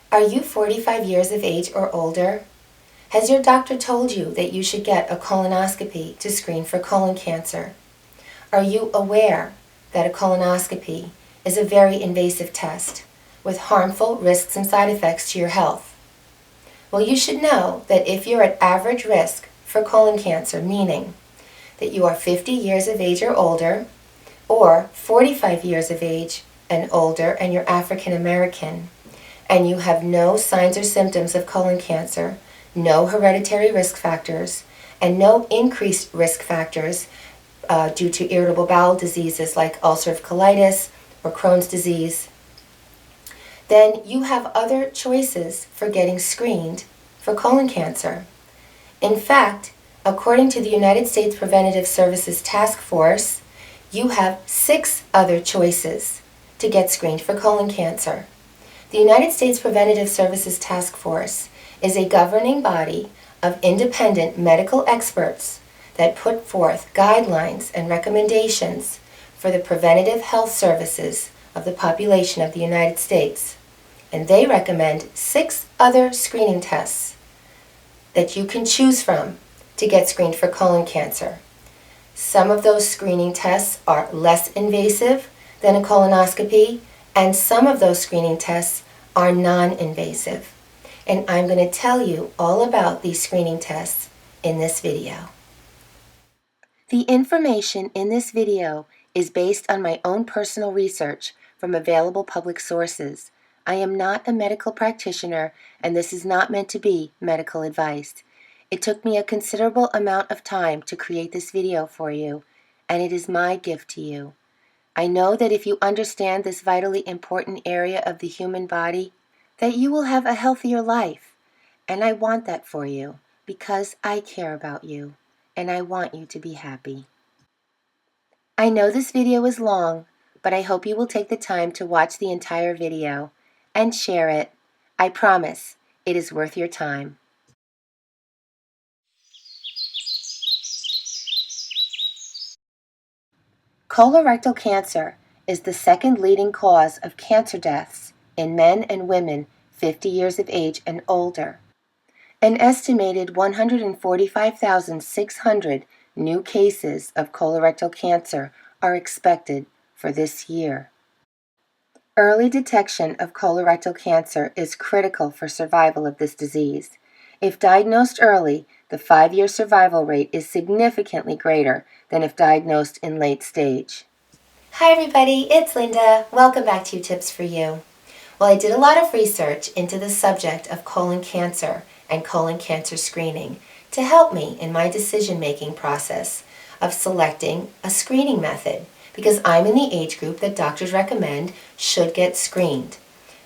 Are you 45 years of age or older? Has your doctor told you that you should get a colonoscopy to screen for colon cancer? Are you aware that a colonoscopy is a very invasive test with harmful risks and side effects to your health? Well, you should know that if you're at average risk for colon cancer, meaning that you are 50 years of age or older, or 45 years of age and older, and you're African American, and you have no signs or symptoms of colon cancer, no hereditary risk factors, and no increased risk factors due to irritable bowel diseases like ulcerative colitis or Crohn's disease, then you have other choices for getting screened for colon cancer. In fact, according to the United States Preventative Services Task Force, you have 6 other choices to get screened for colon cancer. The United States Preventative Services Task Force is a governing body of independent medical experts that put forth guidelines and recommendations for the preventative health services of the population of the United States. And they recommend 6 other screening tests that you can choose from to get screened for colon cancer. Some of those screening tests are less invasive than a colonoscopy, and some of those screening tests are non-invasive. And I'm going to tell you all about these screening tests in this video. The information in this video is based on my own personal research from available public sources. I am not a medical practitioner, and this is not meant to be medical advice. It took me a considerable amount of time to create this video for you, and it is my gift to you. I know that if you understand this vitally important area of the human body, that you will have a healthier life. And I want that for you because I care about you and I want you to be happy. I know this video is long, but I hope you will take the time to watch the entire video and share it. I promise it is worth your time. Colorectal cancer is the second leading cause of cancer deaths in men and women 50 years of age and older. An estimated 145,600 new cases of colorectal cancer are expected for this year. Early detection of colorectal cancer is critical for survival of this disease. If diagnosed early, the 5-year survival rate is significantly greater than if diagnosed in late stage. Hi everybody, it's Linda. Welcome back to Tips for You. Well, I did a lot of research into the subject of colon cancer and colon cancer screening to help me in my decision-making process of selecting a screening method, because I'm in the age group that doctors recommend should get screened.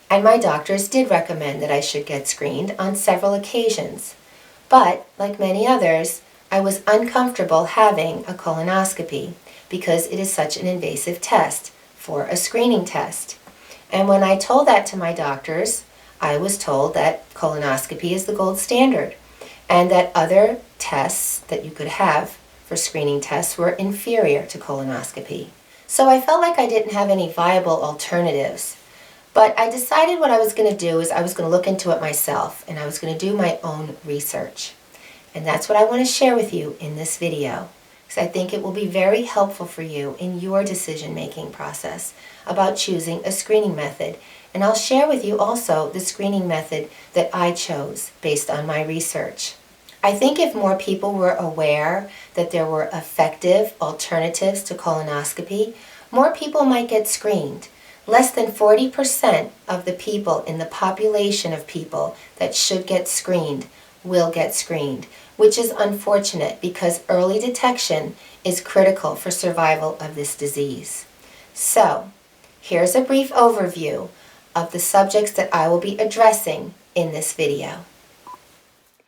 And my doctors did recommend that I should get screened on several occasions. But, like many others, I was uncomfortable having a colonoscopy because it is such an invasive test for a screening test. And when I told that to my doctors, I was told that colonoscopy is the gold standard and that other tests that you could have for screening tests were inferior to colonoscopy. So I felt like I didn't have any viable alternatives. But I decided what I was going to do is I was going to look into it myself and I was going to do my own research. And that's what I want to share with you in this video, because I think it will be very helpful for you in your decision-making process about choosing a screening method. And I'll share with you also the screening method that I chose based on my research. I think if more people were aware that there were effective alternatives to colonoscopy, more people might get screened. Less than 40% of the people in the population of people that should get screened will get screened, which is unfortunate because early detection is critical for survival of this disease. So, here's a brief overview of the subjects that I will be addressing in this video.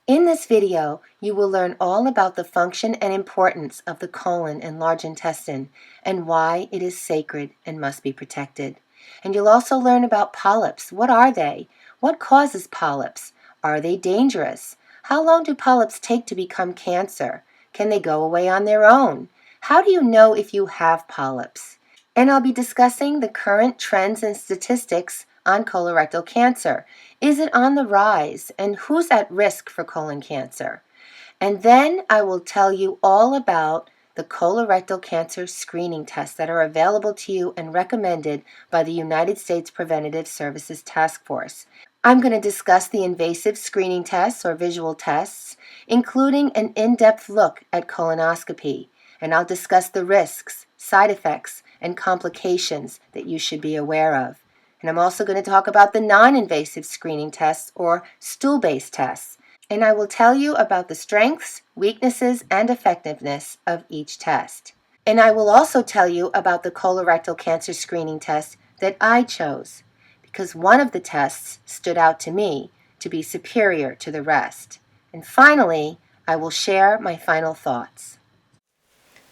In this video, you will learn all about the function and importance of the colon and large intestine and why it is sacred and must be protected. And you'll also learn about polyps. What are they? What causes polyps? Are they dangerous? How long do polyps take to become cancer? Can they go away on their own? How do you know if you have polyps? And I'll be discussing the current trends and statistics on colorectal cancer. Is it on the rise? And who's at risk for colon cancer? And then I will tell you all about the colorectal cancer screening tests that are available to you and recommended by the United States Preventative Services Task Force. I'm going to discuss the invasive screening tests or visual tests, including an in-depth look at colonoscopy, and I'll discuss the risks, side effects, and complications that you should be aware of. And I'm also going to talk about the non-invasive screening tests or stool-based tests. And I will tell you about the strengths, weaknesses, and effectiveness of each test. And I will also tell you about the colorectal cancer screening test that I chose, because one of the tests stood out to me to be superior to the rest. And finally, I will share my final thoughts.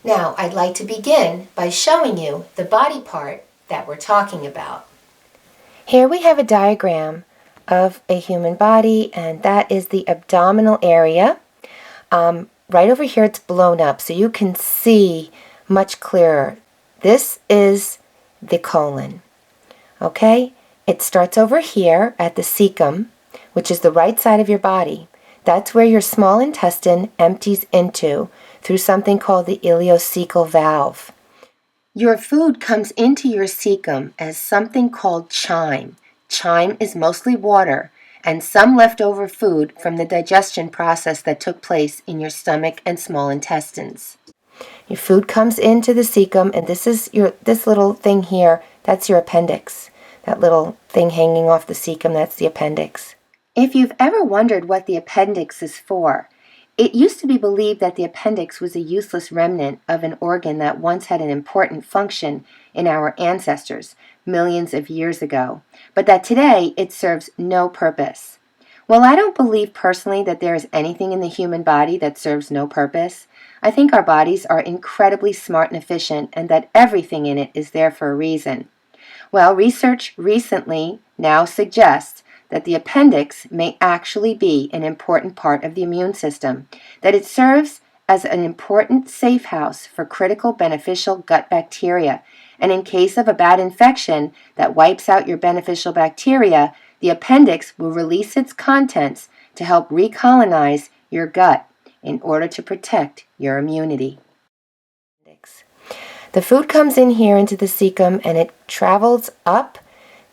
Now, I'd like to begin by showing you the body part that we're talking about. Here we have a diagram of a human body, and that is the abdominal area. Right over here it's blown up so you can see much clearer. This is the colon. Okay? It starts over here at the cecum, which is the right side of your body. That's where your small intestine empties into through something called the ileocecal valve. Your food comes into your cecum as something called chyme. Chyme is mostly water and some leftover food from the digestion process that took place in your stomach and small intestines. Your food comes into the cecum, and this little thing here, that's your appendix. That little thing hanging off the cecum, that's the appendix. If you've ever wondered what the appendix is for, it used to be believed that the appendix was a useless remnant of an organ that once had an important function in our ancestors millions of years ago, but that today it serves no purpose. Well, I don't believe personally that there is anything in the human body that serves no purpose. I think our bodies are incredibly smart and efficient, and that everything in it is there for a reason. Well, research recently now suggests that the appendix may actually be an important part of the immune system, that it serves as an important safe house for critical beneficial gut bacteria, and in case of a bad infection that wipes out your beneficial bacteria, the appendix will release its contents to help recolonize your gut in order to protect your immunity. The food comes in here into the cecum, and it travels up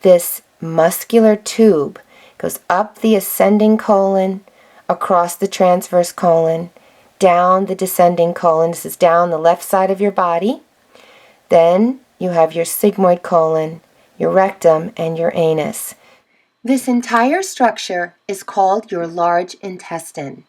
this muscular tube. Goes up the ascending colon, across the transverse colon, down the descending colon. This is down the left side of your body. Then you have your sigmoid colon, your rectum, and your anus. This entire structure is called your large intestine.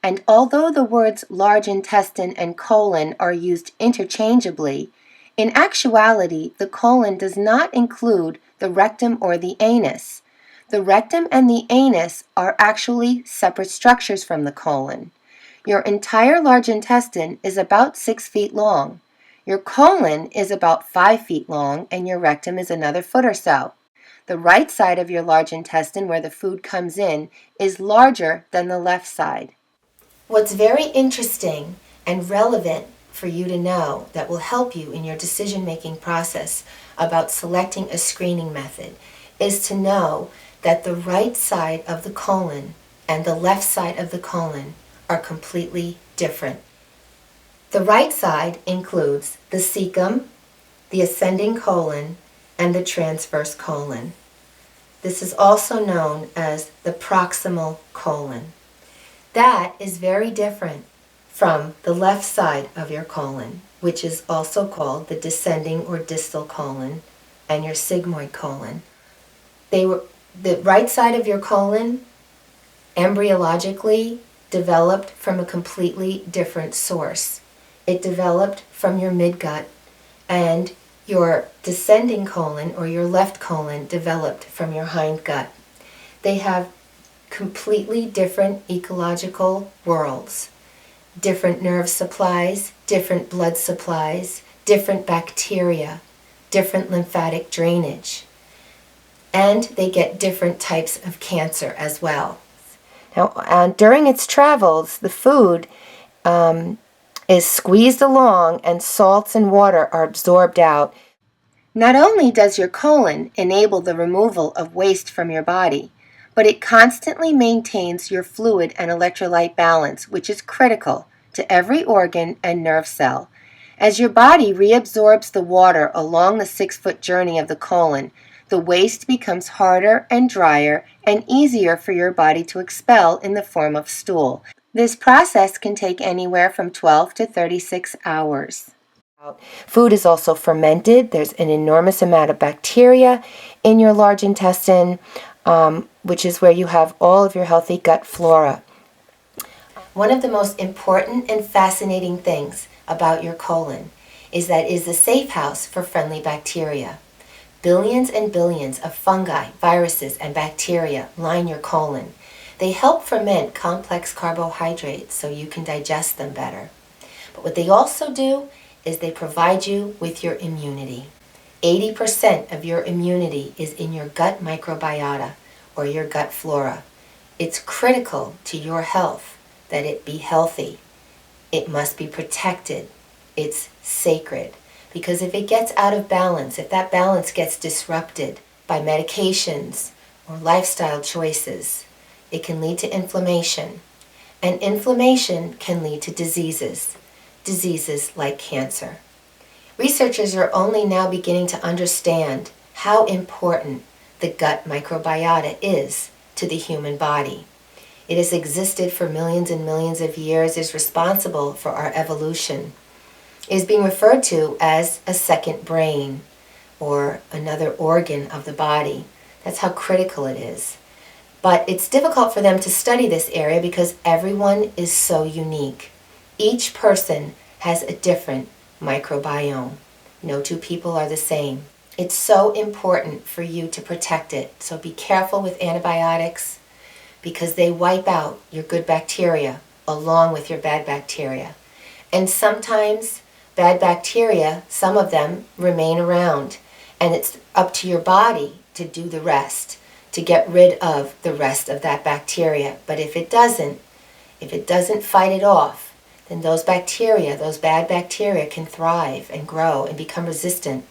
And although the words large intestine and colon are used interchangeably, in actuality, the colon does not include the rectum or the anus. The rectum and the anus are actually separate structures from the colon. Your entire large intestine is about 6 feet long. Your colon is about 5 feet long, and your rectum is another foot or so. The right side of your large intestine, where the food comes in, is larger than the left side. What's very interesting and relevant for you to know that will help you in your decision-making process about selecting a screening method is to know that the right side of the colon and the left side of the colon are completely different. The right side includes the cecum, the ascending colon, and the transverse colon. This is also known as the proximal colon. That is very different from the left side of your colon, which is also called the descending or distal colon, and your sigmoid colon. The right side of your colon embryologically developed from a completely different source. It developed from your midgut, and your descending colon or your left colon developed from your hindgut. They have completely different ecological worlds, different nerve supplies, different blood supplies, different bacteria, different lymphatic drainage, and they get different types of cancer as well. Now, during its travels, the food is squeezed along and salts and water are absorbed out. Not only does your colon enable the removal of waste from your body, but it constantly maintains your fluid and electrolyte balance, which is critical to every organ and nerve cell. As your body reabsorbs the water along the 6-foot journey of the colon, the waste becomes harder and drier and easier for your body to expel in the form of stool. This process can take anywhere from 12 to 36 hours. Food is also fermented. There's an enormous amount of bacteria in your large intestine, which is where you have all of your healthy gut flora. One of the most important and fascinating things about your colon is that it is a safe house for friendly bacteria. Billions and billions of fungi, viruses, and bacteria line your colon. They help ferment complex carbohydrates so you can digest them better. But what they also do is they provide you with your immunity. 80% of your immunity is in your gut microbiota, or your gut flora. It's critical to your health that it be healthy. It must be protected. It's sacred. Because if it gets out of balance, if that balance gets disrupted by medications or lifestyle choices, it can lead to inflammation. And inflammation can lead to diseases like cancer. Researchers are only now beginning to understand how important the gut microbiota is to the human body. It has existed for millions and millions of years, is responsible for our evolution. It is being referred to as a second brain or another organ of the body. That's how critical it is. But it's difficult for them to study this area because everyone is so unique. Each person has a different microbiome. No two people are the same. It's so important for you to protect it. So be careful with antibiotics because they wipe out your good bacteria along with your bad bacteria. And sometimes bad bacteria, some of them remain around. And it's up to your body to do the rest, to get rid of the rest of that bacteria. But if it doesn't fight it off, then those bacteria, those bad bacteria, can thrive and grow and become resistant.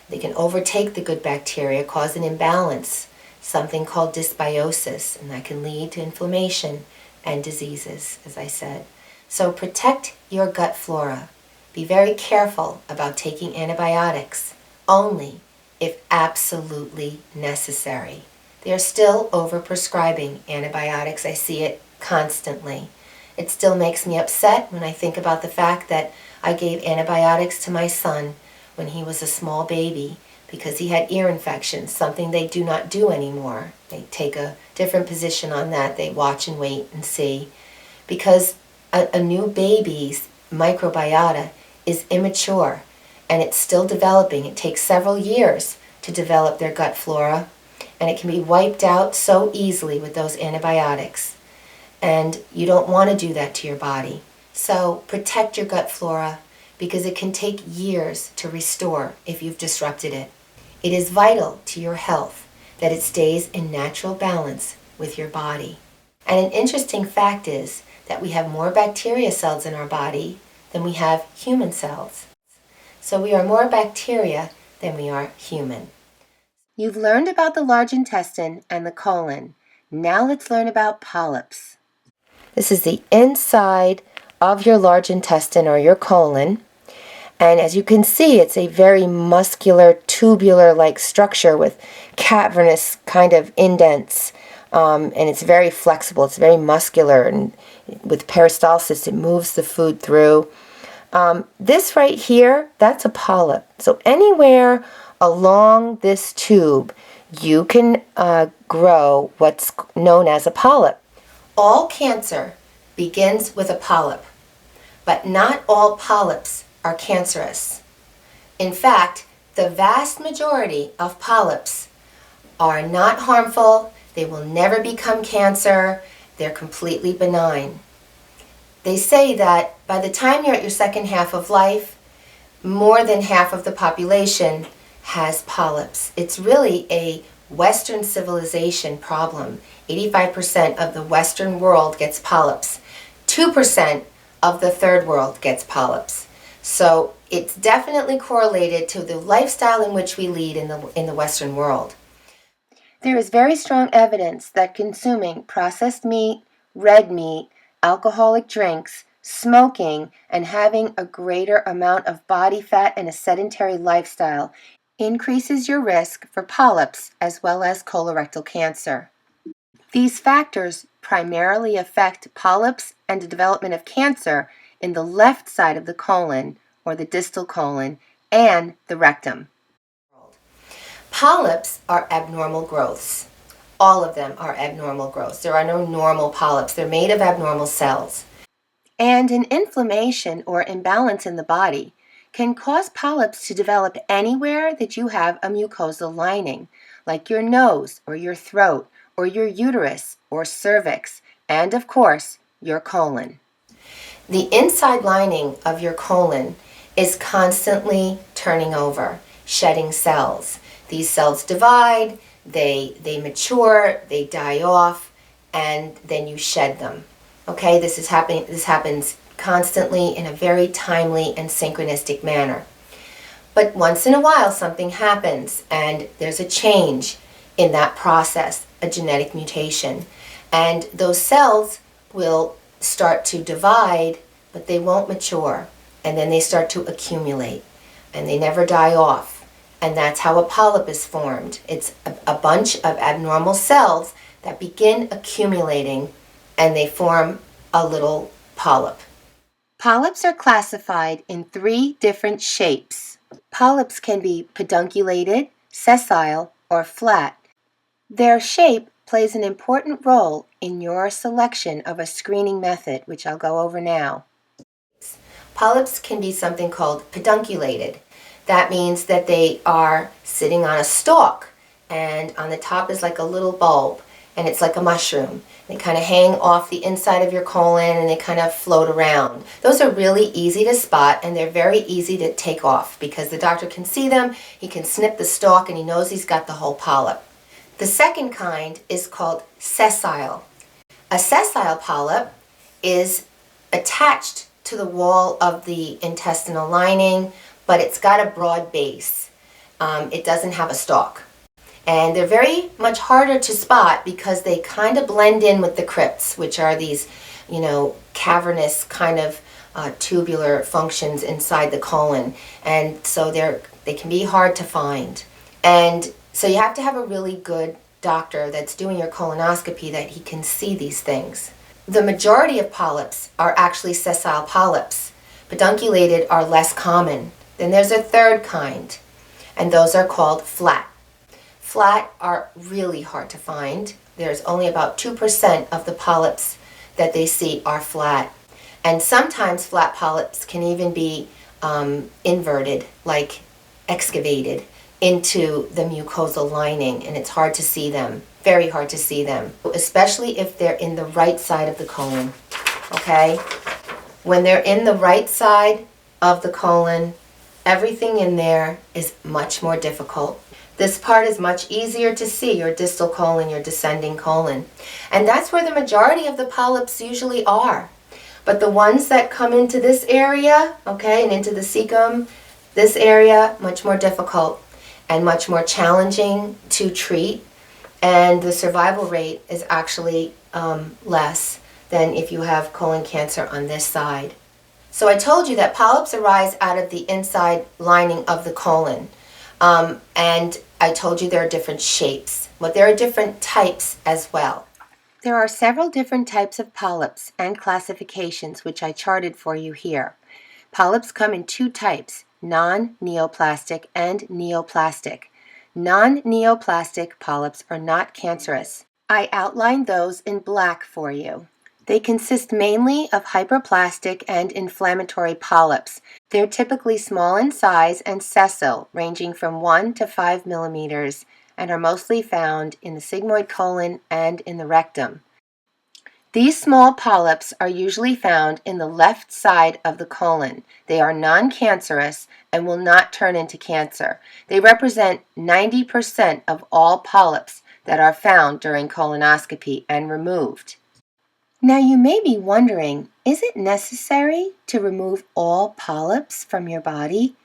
They can overtake the good bacteria, cause an imbalance, something called dysbiosis, and that can lead to inflammation and diseases, as I said. So protect your gut flora. Be very careful about taking antibiotics, only if absolutely necessary. They are still overprescribing antibiotics. I see it constantly. It still makes me upset when I think about the fact that I gave antibiotics to my son when he was a small baby because he had ear infections, something they do not do anymore. They take a different position on that. They watch and wait and see. Because a new baby's microbiota is immature and it's still developing. It takes several years to develop their gut flora, and it can be wiped out so easily with those antibiotics. And you don't want to do that to your body. So protect your gut flora because it can take years to restore if you've disrupted it. It is vital to your health that it stays in natural balance with your body. And an interesting fact is that we have more bacteria cells in our body than we have human cells. So we are more bacteria than we are human. You've learned about the large intestine and the colon. Now let's learn about polyps. This is the inside of your large intestine or your colon. And as you can see, it's a very muscular, tubular-like structure with cavernous kind of indents. And it's very flexible. It's very muscular. And with peristalsis, it moves the food through. This right here, that's a polyp. So anywhere along this tube, you can grow what's known as a polyp. All cancer begins with a polyp, but not all polyps are cancerous. In fact, the vast majority of polyps are not harmful. They will never become cancer. They're completely benign. They say that by the time you're at your second half of life, more than half of the population has polyps. It's really a Western civilization problem. 85% of the Western world gets polyps. 2% of the third world gets polyps. So it's definitely correlated to the lifestyle in which we lead in the Western world. There is very strong evidence that consuming processed meat, red meat, alcoholic drinks, smoking, and having a greater amount of body fat and a sedentary lifestyle increases your risk for polyps as well as colorectal cancer. These factors primarily affect polyps and the development of cancer in the left side of the colon, or the distal colon, and the rectum. Polyps are abnormal growths. All of them are abnormal growths. There are no normal polyps. They're made of abnormal cells. And an inflammation or imbalance in the body can cause polyps to develop anywhere that you have a mucosal lining, like your nose or your throat or your uterus or cervix, and of course, your colon. The inside lining of your colon is constantly turning over, shedding cells. These cells divide, they mature, they die off, and then you shed them. Okay, this happens constantly in a very timely and synchronistic manner. But once in a while something happens and there's a change in that process, a genetic mutation, and those cells will start to divide, but they won't mature, and then they start to accumulate, and they never die off. And that's how a polyp is formed. It's a bunch of abnormal cells that begin accumulating, and they form a little polyp. Polyps are classified in 3 different shapes. Polyps can be pedunculated, sessile, or flat. Their shape plays an important role in your selection of a screening method, which I'll go over now. Polyps can be something called pedunculated. That means that they are sitting on a stalk, and on the top is like a little bulb, and it's like a mushroom. They kind of hang off the inside of your colon, and they kind of float around. Those are really easy to spot, and they're very easy to take off because the doctor can see them, he can snip the stalk, and he knows he's got the whole polyp. The second kind is called sessile. A sessile polyp is attached to the wall of the intestinal lining, but it's got a broad base. It doesn't have a stalk. And they're very much harder to spot because they kind of blend in with the crypts, which are these, cavernous kind of tubular functions inside the colon. And so they can be hard to find. And so you have to have a really good doctor that's doing your colonoscopy that he can see these things. The majority of polyps are actually sessile polyps. Pedunculated are less common. Then there's a third kind, and those are called flat. Flat are really hard to find. There's only about 2% of the polyps that they see are flat. And sometimes flat polyps can even be inverted, like excavated into the mucosal lining, and it's hard to see them, very hard to see them, especially if they're in the right side of the colon, okay? When they're in the right side of the colon, everything in there is much more difficult. This part is much easier to see, your distal colon, your descending colon. And that's where the majority of the polyps usually are. But the ones that come into this area, okay, and into the cecum, this area, much more difficult and much more challenging to treat. And the survival rate is actually less than if you have colon cancer on this side. So I told you that polyps arise out of the inside lining of the colon. And I told you there are different shapes, but there are different types as well. There are several different types of polyps and classifications which I charted for you here. Polyps come in 2 types, non-neoplastic and neoplastic. Non-neoplastic polyps are not cancerous. I outlined those in black for you. They consist mainly of hyperplastic and inflammatory polyps. They're typically small in size and sessile, ranging from 1 to 5 millimeters, and are mostly found in the sigmoid colon and in the rectum. These small polyps are usually found in the left side of the colon. They are non-cancerous and will not turn into cancer. They represent 90% of all polyps that are found during colonoscopy and removed. Now you may be wondering, is it necessary to remove all polyps from your body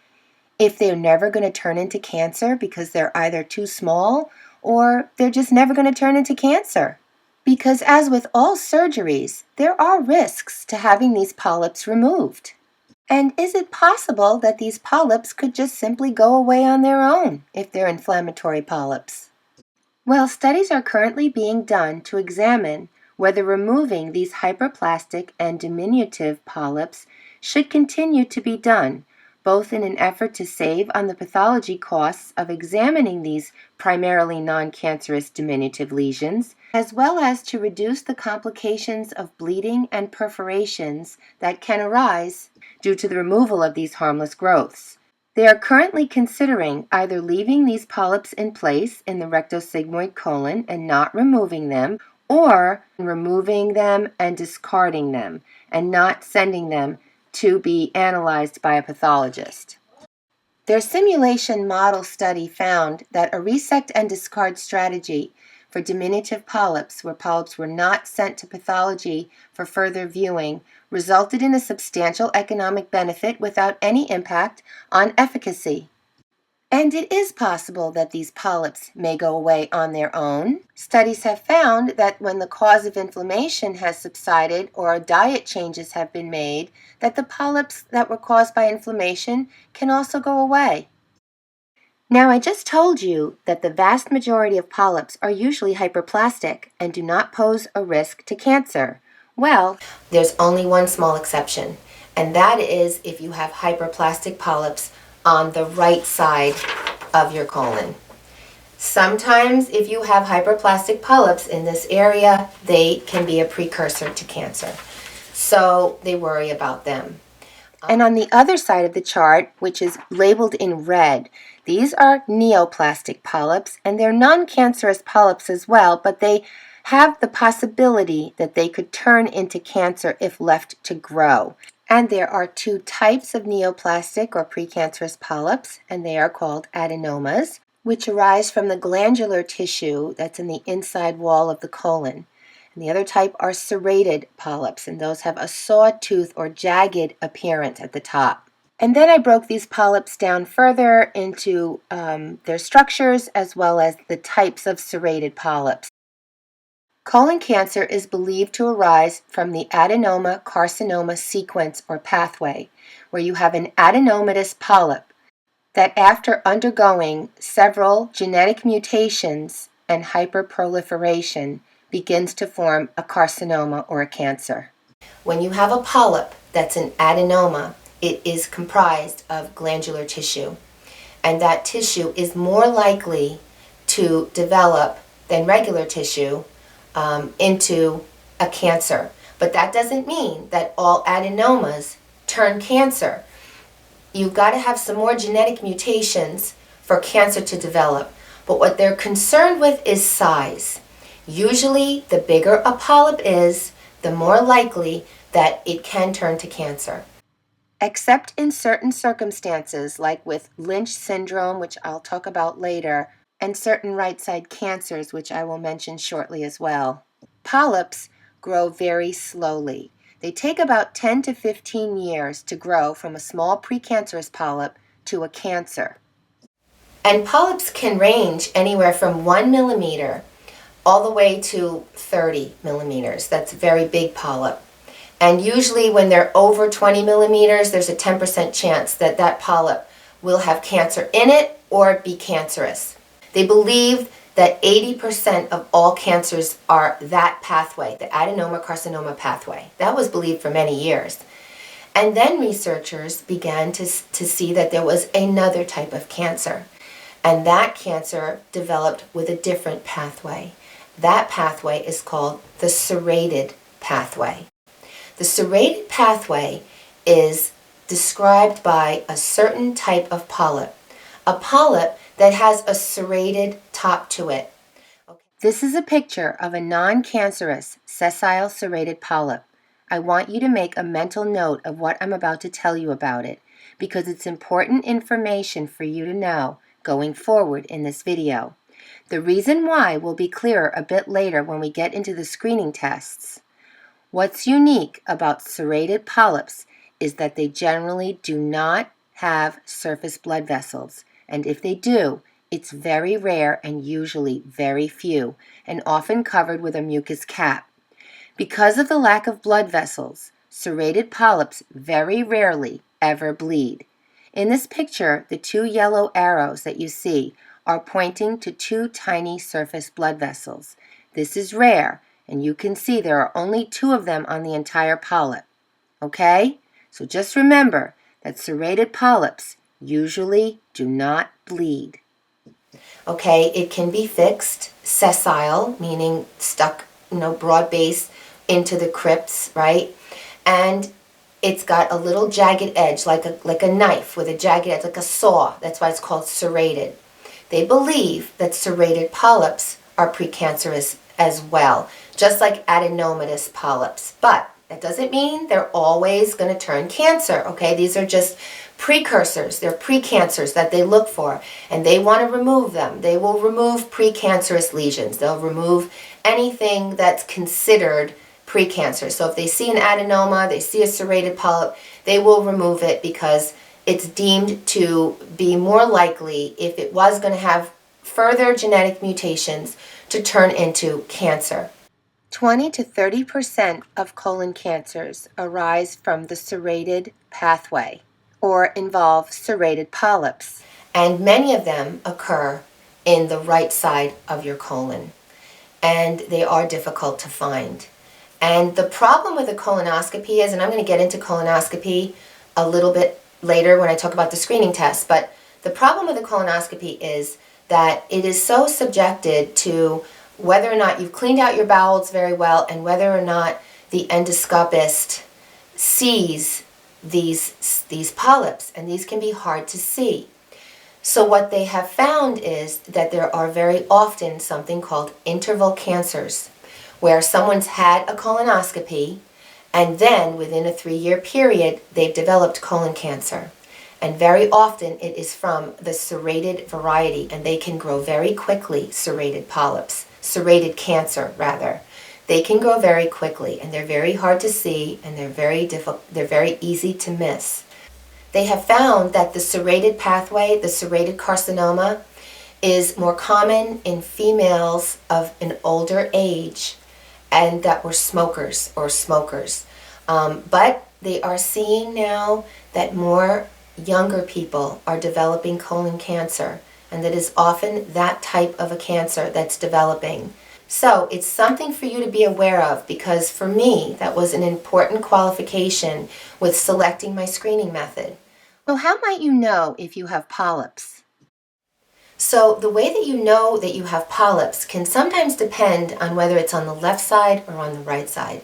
if they're never going to turn into cancer because they're either too small or they're just never going to turn into cancer? Because as with all surgeries, there are risks to having these polyps removed. And is it possible that these polyps could just simply go away on their own if they're inflammatory polyps? Well, studies are currently being done to examine whether removing these hyperplastic and diminutive polyps should continue to be done, both in an effort to save on the pathology costs of examining these primarily non-cancerous diminutive lesions, as well as to reduce the complications of bleeding and perforations that can arise due to the removal of these harmless growths. They are currently considering either leaving these polyps in place in the rectosigmoid colon and not removing them, or removing them and discarding them and not sending them to be analyzed by a pathologist. Their simulation model study found that a resect and discard strategy for diminutive polyps, where polyps were not sent to pathology for further viewing, resulted in a substantial economic benefit without any impact on efficacy. And it is possible that these polyps may go away on their own. Studies have found that when the cause of inflammation has subsided or diet changes have been made, that the polyps that were caused by inflammation can also go away. Now, I just told you that the vast majority of polyps are usually hyperplastic and do not pose a risk to cancer. Well, there's only one small exception, and that is if you have hyperplastic polyps on the right side of your colon. Sometimes if you have hyperplastic polyps in this area, they can be a precursor to cancer. So they worry about them. And on the other side of the chart, which is labeled in red, these are neoplastic polyps, and they're non-cancerous polyps as well, but they have the possibility that they could turn into cancer if left to grow. And there are two types of neoplastic or precancerous polyps, and they are called adenomas, which arise from the glandular tissue that's in the inside wall of the colon. And the other type are serrated polyps, and those have a sawtooth or jagged appearance at the top. And then I broke these polyps down further into their structures as well as the types of serrated polyps. Colon cancer is believed to arise from the adenoma-carcinoma sequence or pathway, where you have an adenomatous polyp that after undergoing several genetic mutations and hyperproliferation begins to form a carcinoma or a cancer. When you have a polyp that's an adenoma, it is comprised of glandular tissue, and that tissue is more likely to develop than regular tissue into a cancer. But that doesn't mean that all adenomas turn cancer. You've got to have some more genetic mutations for cancer to develop. But what they're concerned with is size. Usually, the bigger a polyp is, the more likely that it can turn to cancer. Except in certain circumstances, like with Lynch syndrome, which I'll talk about later, and certain right-side cancers, which I will mention shortly as well. Polyps grow very slowly. They take about 10 to 15 years to grow from a small precancerous polyp to a cancer. And polyps can range anywhere from 1 millimeter all the way to 30 millimeters. That's a very big polyp. And usually when they're over 20 millimeters, there's a 10% chance that that polyp will have cancer in it or be cancerous. They believe that 80% of all cancers are that pathway, the adenoma-carcinoma pathway. That was believed for many years. And then researchers began to see that there was another type of cancer. And that cancer developed with a different pathway. That pathway is called the serrated pathway. The serrated pathway is described by a certain type of polyp, a polyp that has a serrated top to it. Okay. This is a picture of a non-cancerous sessile serrated polyp. I want you to make a mental note of what I'm about to tell you about it, because it's important information for you to know going forward in this video. The reason why will be clearer a bit later when we get into the screening tests. What's unique about serrated polyps is that they generally do not have surface blood vessels, and if they do, it's very rare and usually very few, and often covered with a mucus cap. Because of the lack of blood vessels, serrated polyps very rarely ever bleed. In this picture, the two yellow arrows that you see are pointing to two tiny surface blood vessels. This is rare, and you can see there are only two of them on the entire polyp. Okay? So just remember that serrated polyps usually do not bleed. Okay, it can be fixed, sessile, meaning stuck, broad base into the crypts, right? And it's got a little jagged edge, like a knife with a jagged edge, like a saw. That's why it's called serrated. They believe that serrated polyps are precancerous as well, just like adenomatous polyps. But that doesn't mean they're always going to turn cancer, okay? These are just precursors. They're precancers that they look for, and they want to remove them. They will remove precancerous lesions. They'll remove anything that's considered precancer. So if they see an adenoma, they see a serrated polyp, they will remove it because it's deemed to be more likely, if it was going to have further genetic mutations, to turn into cancer. 20 to 30% of colon cancers arise from the serrated pathway or involve serrated polyps, and many of them occur in the right side of your colon, and they are difficult to find. And the problem with a colonoscopy is, and I'm going to get into colonoscopy a little bit later when I talk about the screening test, but the problem with a colonoscopy is that it is so subjected to whether or not you've cleaned out your bowels very well and whether or not the endoscopist sees these polyps, and these can be hard to see. So what they have found is that there are very often something called interval cancers, where someone's had a colonoscopy and then within a 3-year period they've developed colon cancer. And very often it is from the serrated variety, and they can grow very quickly, serrated cancer rather. They can grow very quickly, and they're very hard to see, and they're very easy to miss. They have found that the serrated pathway, the serrated carcinoma, is more common in females of an older age and that were smokers. But they are seeing now that more younger people are developing colon cancer, and that is often that type of a cancer that's developing. So it's something for you to be aware of, because for me that was an important qualification with selecting my screening method. So how might you know if you have polyps? So the way that you know that you have polyps can sometimes depend on whether it's on the left side or on the right side.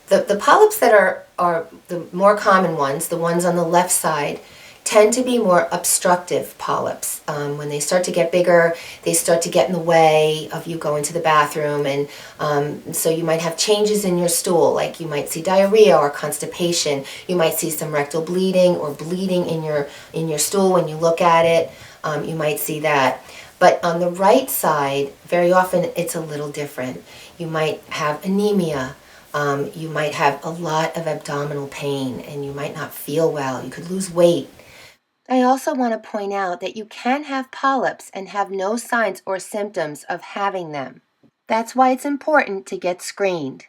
The polyps that are the more common ones, the ones on the left side, tend to be more obstructive polyps. When they start to get bigger, they start to get in the way of you going to the bathroom, and so you might have changes in your stool, like you might see diarrhea or constipation. You might see some rectal bleeding or bleeding in your stool when you look at it. You might see that. But on the right side, very often it's a little different. You might have anemia. You might have a lot of abdominal pain, and you might not feel well. You could lose weight. I also want to point out that you can have polyps and have no signs or symptoms of having them. That's why it's important to get screened.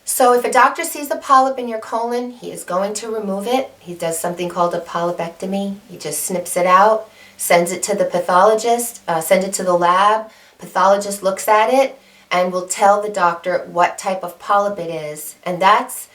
So if a doctor sees a polyp in your colon, he is going to remove it. He does something called a polypectomy. He just snips it out, sends it to the pathologist, sends it to the lab. Pathologist looks at it and will tell the doctor what type of polyp it is. And that's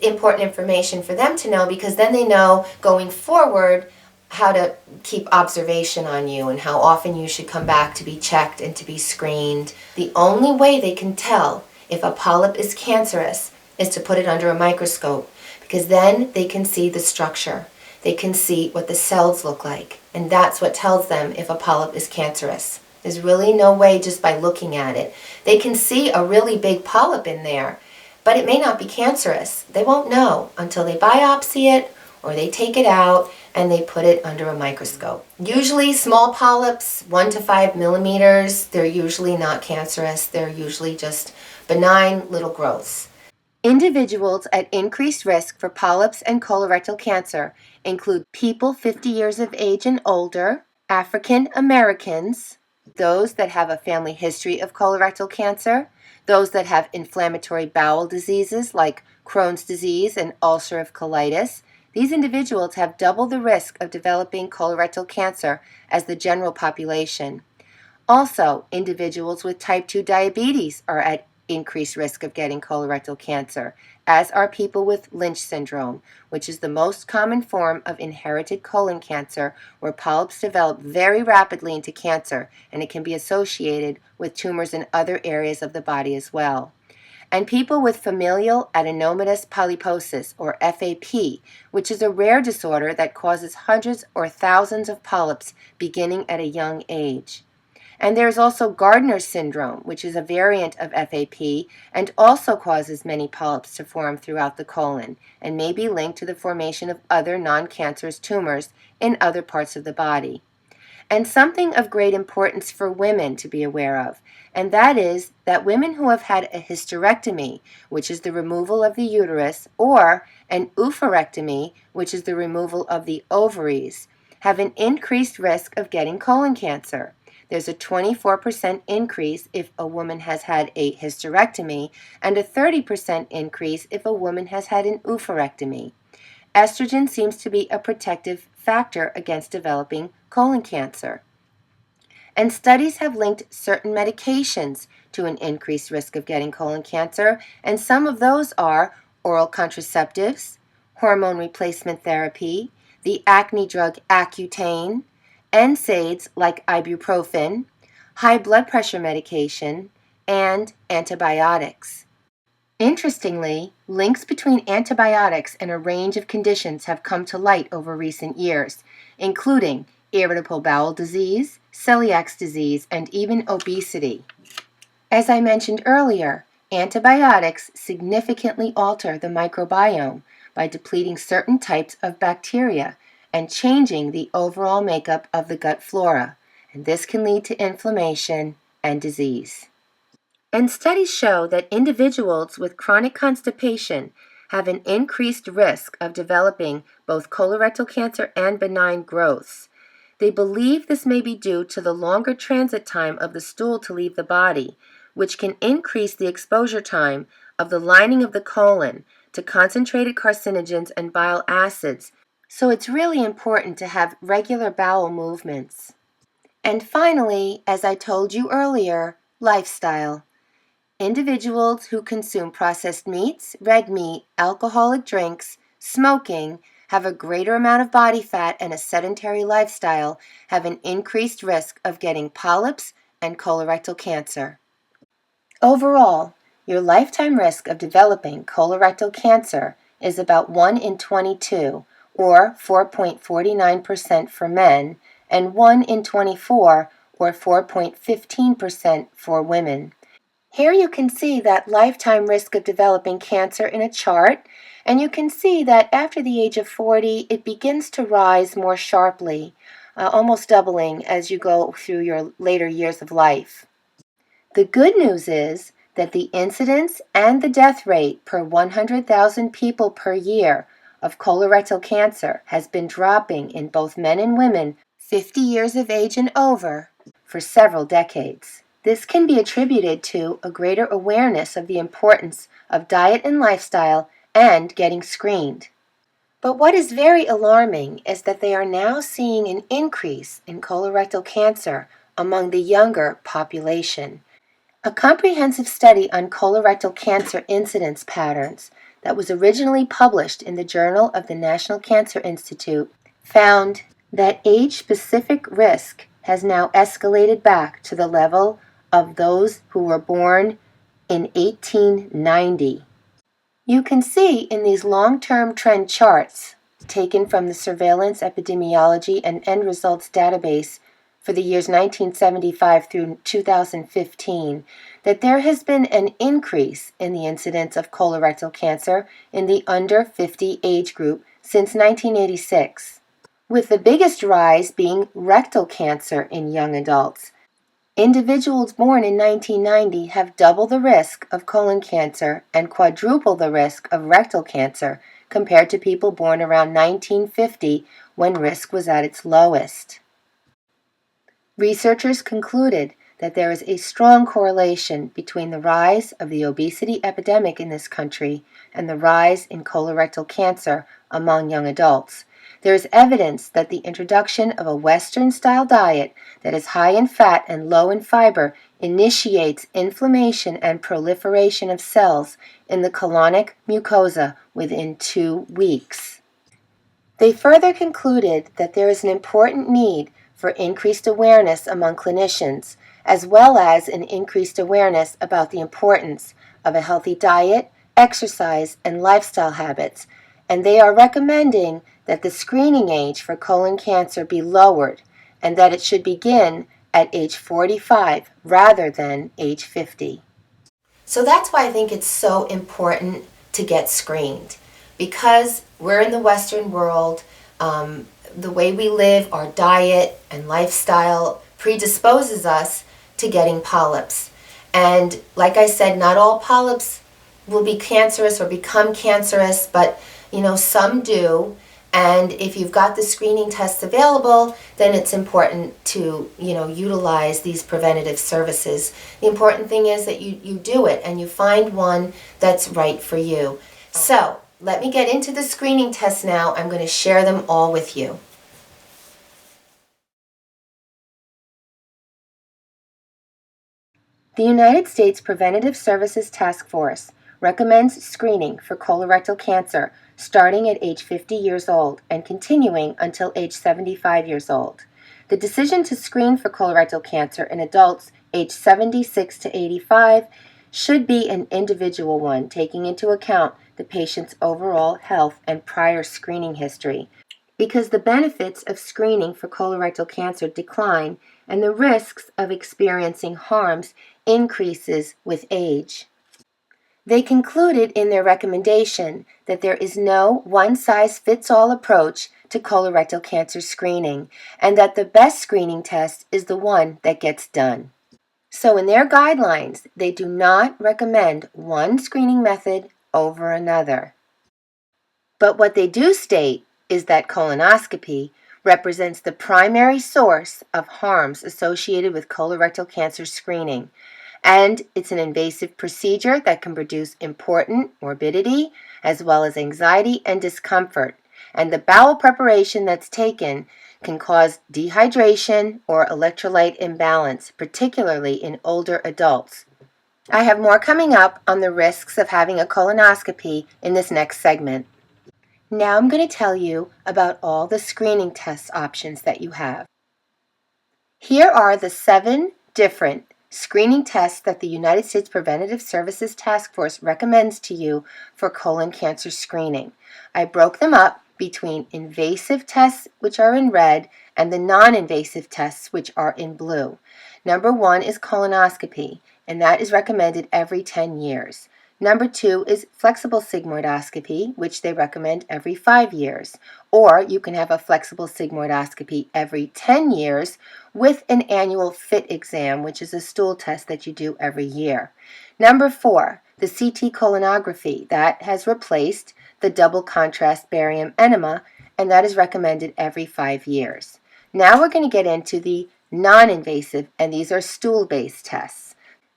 important information for them to know, because then they know going forward how to keep observation on you and how often you should come back to be checked and to be screened. The only way they can tell if a polyp is cancerous is to put it under a microscope, because then they can see the structure. They can see what the cells look like, and that's what tells them if a polyp is cancerous. There's really no way just by looking at it. They can see a really big polyp in there, but it may not be cancerous. They won't know until they biopsy it or they take it out and they put it under a microscope. Usually small polyps, 1 to 5 millimeters, they're usually not cancerous. They're usually just benign little growths. Individuals at increased risk for polyps and colorectal cancer include people 50 years of age and older, African Americans, those that have a family history of colorectal cancer, those that have inflammatory bowel diseases like Crohn's disease and ulcerative colitis. These individuals have double the risk of developing colorectal cancer as the general population. Also, individuals with type 2 diabetes are at increased risk of getting colorectal cancer, as are people with Lynch syndrome, which is the most common form of inherited colon cancer, where polyps develop very rapidly into cancer, and it can be associated with tumors in other areas of the body as well. And people with familial adenomatous polyposis, or FAP, which is a rare disorder that causes hundreds or thousands of polyps beginning at a young age. And there is also Gardner syndrome, which is a variant of FAP and also causes many polyps to form throughout the colon and may be linked to the formation of other non-cancerous tumors in other parts of the body. And something of great importance for women to be aware of, and that is that women who have had a hysterectomy, which is the removal of the uterus, or an oophorectomy, which is the removal of the ovaries, have an increased risk of getting colon cancer. There's a 24% increase if a woman has had a hysterectomy and a 30% increase if a woman has had an oophorectomy. Estrogen seems to be a protective factor against developing colon cancer. And studies have linked certain medications to an increased risk of getting colon cancer, and some of those are oral contraceptives, hormone replacement therapy, the acne drug Accutane, NSAIDs like ibuprofen, high blood pressure medication, and antibiotics. Interestingly, links between antibiotics and a range of conditions have come to light over recent years, including irritable bowel disease, celiac disease, and even obesity. As I mentioned earlier, antibiotics significantly alter the microbiome by depleting certain types of bacteria and changing the overall makeup of the gut flora, and this can lead to inflammation and disease. And studies show that individuals with chronic constipation have an increased risk of developing both colorectal cancer and benign growths. They believe this may be due to the longer transit time of the stool to leave the body, which can increase the exposure time of the lining of the colon to concentrated carcinogens and bile acids. So it's really important to have regular bowel movements. And finally, as I told you earlier, lifestyle. Individuals who consume processed meats, red meat, alcoholic drinks, smoking, have a greater amount of body fat, and a sedentary lifestyle have an increased risk of getting polyps and colorectal cancer. Overall, your lifetime risk of developing colorectal cancer is about 1 in 22, or 4.49% for men, and 1 in 24, or 4.15% for women. Here you can see that lifetime risk of developing cancer in a chart, and you can see that after the age of 40, it begins to rise more sharply, almost doubling as you go through your later years of life. The good news is that the incidence and the death rate per 100,000 people per year of colorectal cancer has been dropping in both men and women 50 years of age and over for several decades. This can be attributed to a greater awareness of the importance of diet and lifestyle and getting screened. But what is very alarming is that they are now seeing an increase in colorectal cancer among the younger population. A comprehensive study on colorectal cancer incidence patterns that was originally published in the Journal of the National Cancer Institute found that age-specific risk has now escalated back to the level of those who were born in 1890. You can see in these long-term trend charts taken from the Surveillance Epidemiology and End Results database for the years 1975 through 2015 that there has been an increase in the incidence of colorectal cancer in the under 50 age group since 1986, with the biggest rise being rectal cancer in young adults. Individuals born in 1990 have double the risk of colon cancer and quadruple the risk of rectal cancer compared to people born around 1950 when risk was at its lowest. Researchers concluded that there is a strong correlation between the rise of the obesity epidemic in this country and the rise in colorectal cancer among young adults. There is evidence that the introduction of a Western-style diet that is high in fat and low in fiber initiates inflammation and proliferation of cells in the colonic mucosa within 2 weeks. They further concluded that there is an important need for increased awareness among clinicians, as well as an increased awareness about the importance of a healthy diet, exercise, and lifestyle habits, and they are recommending that the screening age for colon cancer be lowered and that it should begin at age 45 rather than age 50. So that's why I think it's so important to get screened, because we're in the Western world. The way we live, our diet and lifestyle predisposes us to getting polyps. And like I said, not all polyps will be cancerous or become cancerous, but some do. And if you've got the screening tests available, then it's important to utilize these preventative services. The important thing is that you do it and you find one that's right for you. So let me get into the screening tests now. I'm going to share them all with you. The United States Preventative Services Task Force recommends screening for colorectal cancer starting at age 50 years old and continuing until age 75 years old. The decision to screen for colorectal cancer in adults aged 76 to 85 should be an individual one, taking into account the patient's overall health and prior screening history, because the benefits of screening for colorectal cancer decline and the risks of experiencing harms increases with age. They concluded in their recommendation that there is no one-size-fits-all approach to colorectal cancer screening, and that the best screening test is the one that gets done. So in their guidelines, they do not recommend one screening method over another. But what they do state is that colonoscopy represents the primary source of harms associated with colorectal cancer screening, and it's an invasive procedure that can produce important morbidity as well as anxiety and discomfort, and the bowel preparation that's taken can cause dehydration or electrolyte imbalance, particularly in older adults. I have more coming up on the risks of having a colonoscopy in this next segment. Now I'm going to tell you about all the screening test options that you have. Here are the 7 different screening tests that the United States Preventative Services Task Force recommends to you for colon cancer screening. I broke them up between invasive tests, which are in red, and the non-invasive tests, which are in blue. Number 1 is colonoscopy, and that is recommended every 10 years. Number 2 is flexible sigmoidoscopy, which they recommend every 5 years. Or you can have a flexible sigmoidoscopy every 10 years with an annual FIT exam, which is a stool test that you do every year. Number 4, the CT colonography. That has replaced the double contrast barium enema, and that is recommended every 5 years. Now we're going to get into the non-invasive, and these are stool-based tests.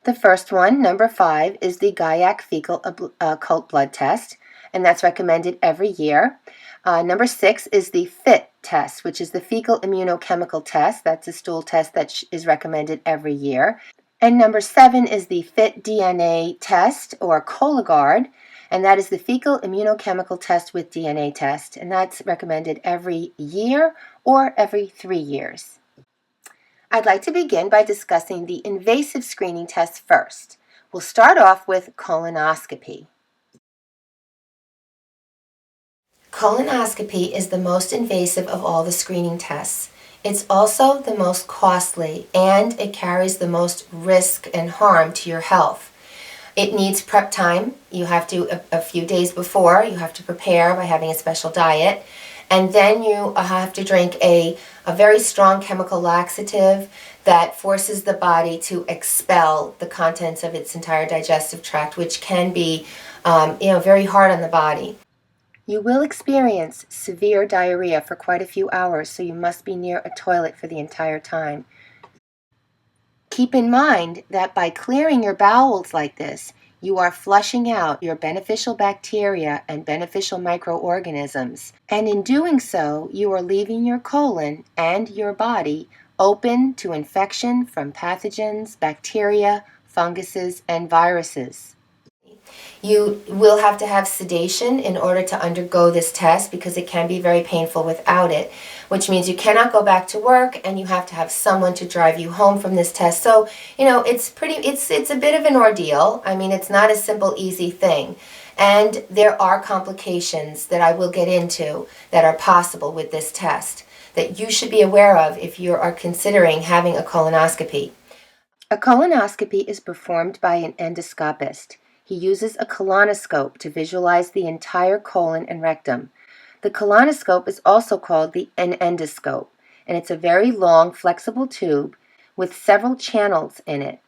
The first one, number 5, is the GAIAC fecal occult blood test, and that's recommended every year. Number 6 is the FIT test, which is the fecal immunochemical test. That's a stool test that is recommended every year. And number 7 is the FIT DNA test, or Cologuard, and that is the fecal immunochemical test with DNA test, and that's recommended every year or every 3 years. I'd like to begin by discussing the invasive screening tests first. We'll start off with colonoscopy. Colonoscopy is the most invasive of all the screening tests. It's also the most costly, and it carries the most risk and harm to your health. It needs prep time. You have to, a few days before, you have to prepare by having a special diet. And then you have to drink a very strong chemical laxative that forces the body to expel the contents of its entire digestive tract, which can be very hard on the body. You will experience severe diarrhea for quite a few hours, so you must be near a toilet for the entire time. Keep in mind that by clearing your bowels like this, you are flushing out your beneficial bacteria and beneficial microorganisms. And in doing so, you are leaving your colon and your body open to infection from pathogens, bacteria, funguses, and viruses. You will have to have sedation in order to undergo this test because it can be very painful without it, which means you cannot go back to work and you have to have someone to drive you home from this test. So, it's a bit of an ordeal. I mean, it's not a simple, easy thing. And there are complications that I will get into that are possible with this test that you should be aware of if you are considering having a colonoscopy. A colonoscopy is performed by an endoscopist. He uses a colonoscope to visualize the entire colon and rectum. The colonoscope is also called an endoscope, and it's a very long, flexible tube with several channels in it.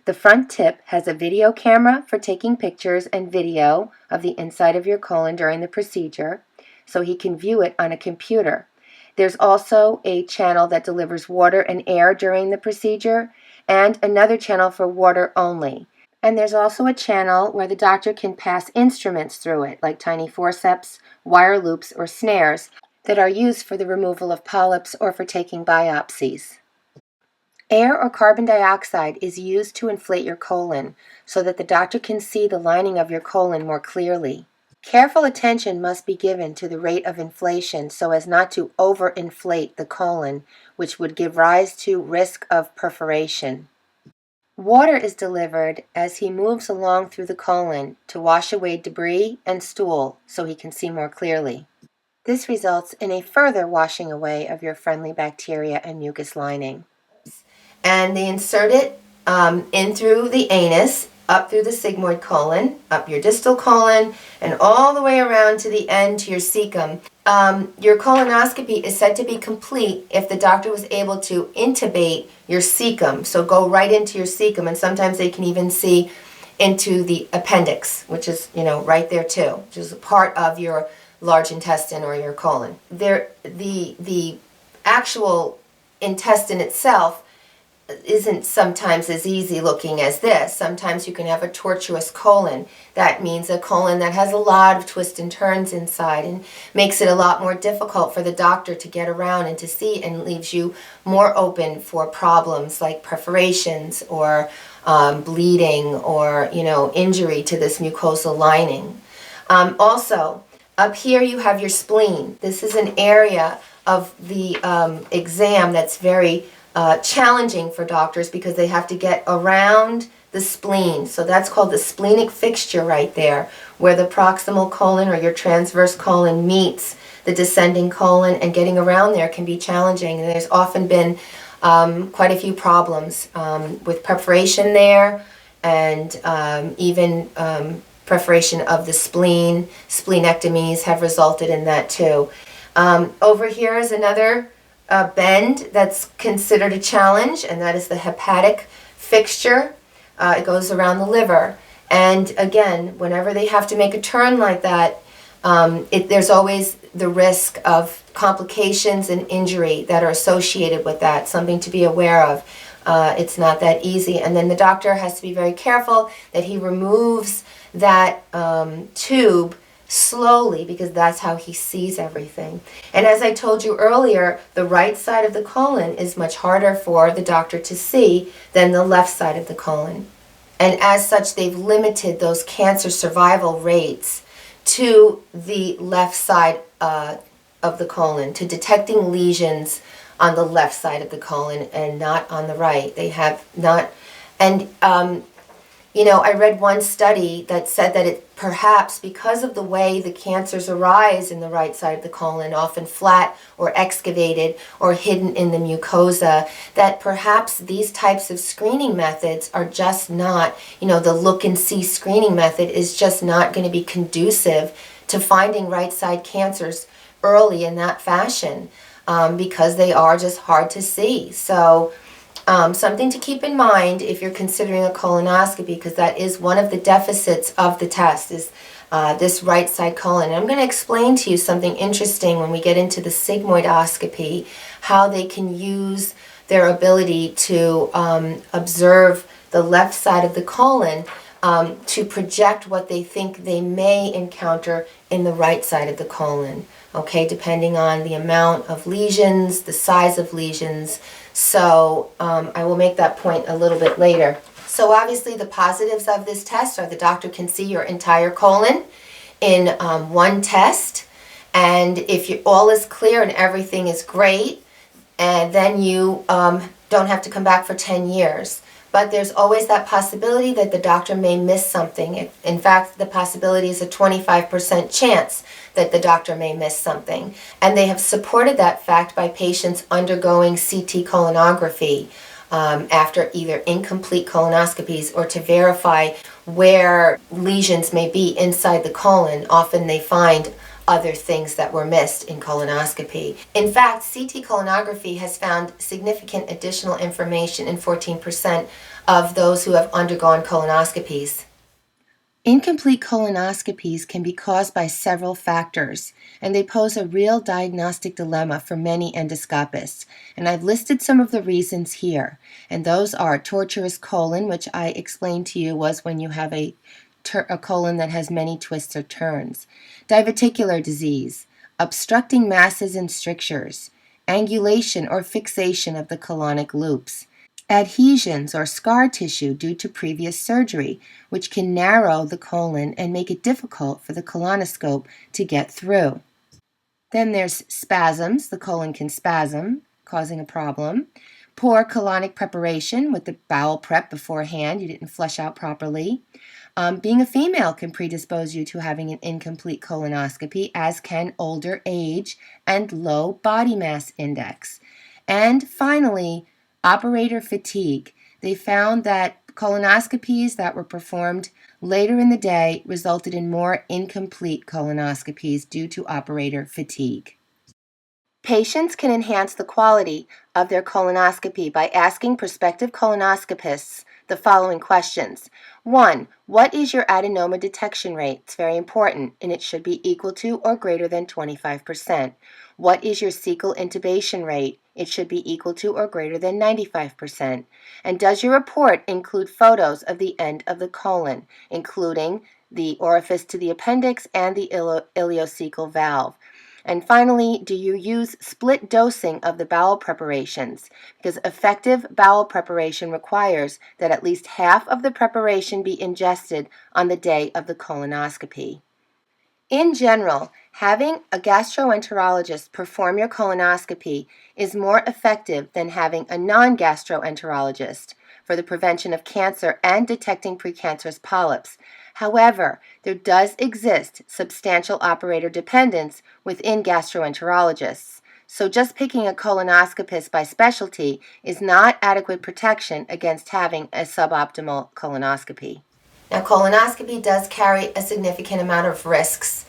The front tip has a video camera for taking pictures and video of the inside of your colon during the procedure, so he can view it on a computer. There's also a channel that delivers water and air during the procedure, and another channel for water only. And there's also a channel where the doctor can pass instruments through it, like tiny forceps, wire loops, or snares that are used for the removal of polyps or for taking biopsies. Air or carbon dioxide is used to inflate your colon so that the doctor can see the lining of your colon more clearly. Careful attention must be given to the rate of inflation so as not to overinflate the colon, which would give rise to risk of perforation. Water is delivered as he moves along through the colon to wash away debris and stool so he can see more clearly. This results in a further washing away of your friendly bacteria and mucus lining. And they insert it in through the anus, up through the sigmoid colon, up your distal colon, and all the way around to the end to your cecum. Your colonoscopy is said to be complete if the doctor was able to intubate your cecum, so go right into your cecum, and sometimes they can even see into the appendix, which is, right there too, which is a part of your large intestine or your colon. The actual intestine itself isn't sometimes as easy looking as this. Sometimes you can have a tortuous colon. That means a colon that has a lot of twists and turns inside and makes it a lot more difficult for the doctor to get around and to see, and leaves you more open for problems like perforations or bleeding or injury to this mucosal lining. Also, up here you have your spleen. This is an area of the exam that's very challenging for doctors because they have to get around the spleen. So that's called the splenic fixture right there, where the proximal colon or your transverse colon meets the descending colon, and getting around there can be challenging. And there's often been quite a few problems with perforation there, and even perforation of the spleen. Splenectomies have resulted in that too. Over here is another bend that's considered a challenge, and that is the hepatic fixture. It goes around the liver, and again, whenever they have to make a turn like that, there's always the risk of complications and injury that are associated with that, something to be aware of. It's not that easy, and then the doctor has to be very careful that he removes that tube slowly, because that's how he sees everything. And as I told you earlier, the right side of the colon is much harder for the doctor to see than the left side of the colon. And as such, they've limited those cancer survival rates to the left side of the colon, to detecting lesions on the left side of the colon and not on the right. They have not, and I read one study that said that it perhaps because of the way the cancers arise in the right side of the colon, often flat or excavated or hidden in the mucosa, that perhaps these types of screening methods are just not, the look and see screening method is just not going to be conducive to finding right side cancers early in that fashion because they are just hard to see. So something to keep in mind if you're considering a colonoscopy, because that is one of the deficits of the test, is this right side colon. And I'm going to explain to you something interesting when we get into the sigmoidoscopy, how they can use their ability to observe the left side of the colon to project what they think they may encounter in the right side of the colon, okay, depending on the amount of lesions, the size of lesions. So I will make that point a little bit later. So obviously the positives of this test are the doctor can see your entire colon in one test, and if all is clear and everything is great, and then you don't have to come back for 10 years. But there's always that possibility that the doctor may miss something. In fact, the possibility is a 25% chance that the doctor may miss something. And they have supported that fact by patients undergoing CT colonography after either incomplete colonoscopies or to verify where lesions may be inside the colon. Often they find other things that were missed in colonoscopy. In fact, CT colonography has found significant additional information in 14% of those who have undergone colonoscopies. Incomplete colonoscopies can be caused by several factors, and they pose a real diagnostic dilemma for many endoscopists. And I've listed some of the reasons here, and those are tortuous colon, which I explained to you was when you have a colon that has many twists or turns, diverticular disease, obstructing masses and strictures, angulation or fixation of the colonic loops, adhesions or scar tissue due to previous surgery, which can narrow the colon and make it difficult for the colonoscope to get through. Then there's spasms. The colon can spasm, causing a problem. Poor colonic preparation with the bowel prep beforehand. You didn't flush out properly. Being a female can predispose you to having an incomplete colonoscopy, as can older age and low body mass index. And finally, operator fatigue. They found that colonoscopies that were performed later in the day resulted in more incomplete colonoscopies due to operator fatigue. Patients can enhance the quality of their colonoscopy by asking prospective colonoscopists the following questions. 1. What is your adenoma detection rate? It's very important, and it should be equal to or greater than 25%. What is your cecal intubation rate? It should be equal to or greater than 95%. And does your report include photos of the end of the colon, including the orifice to the appendix and the ileocecal valve? And finally, do you use split dosing of the bowel preparations? Because effective bowel preparation requires that at least half of the preparation be ingested on the day of the colonoscopy. In general, having a gastroenterologist perform your colonoscopy is more effective than having a non-gastroenterologist for the prevention of cancer and detecting precancerous polyps. However, there does exist substantial operator dependence within gastroenterologists. So just picking a colonoscopist by specialty is not adequate protection against having a suboptimal colonoscopy. Now, colonoscopy does carry a significant amount of risks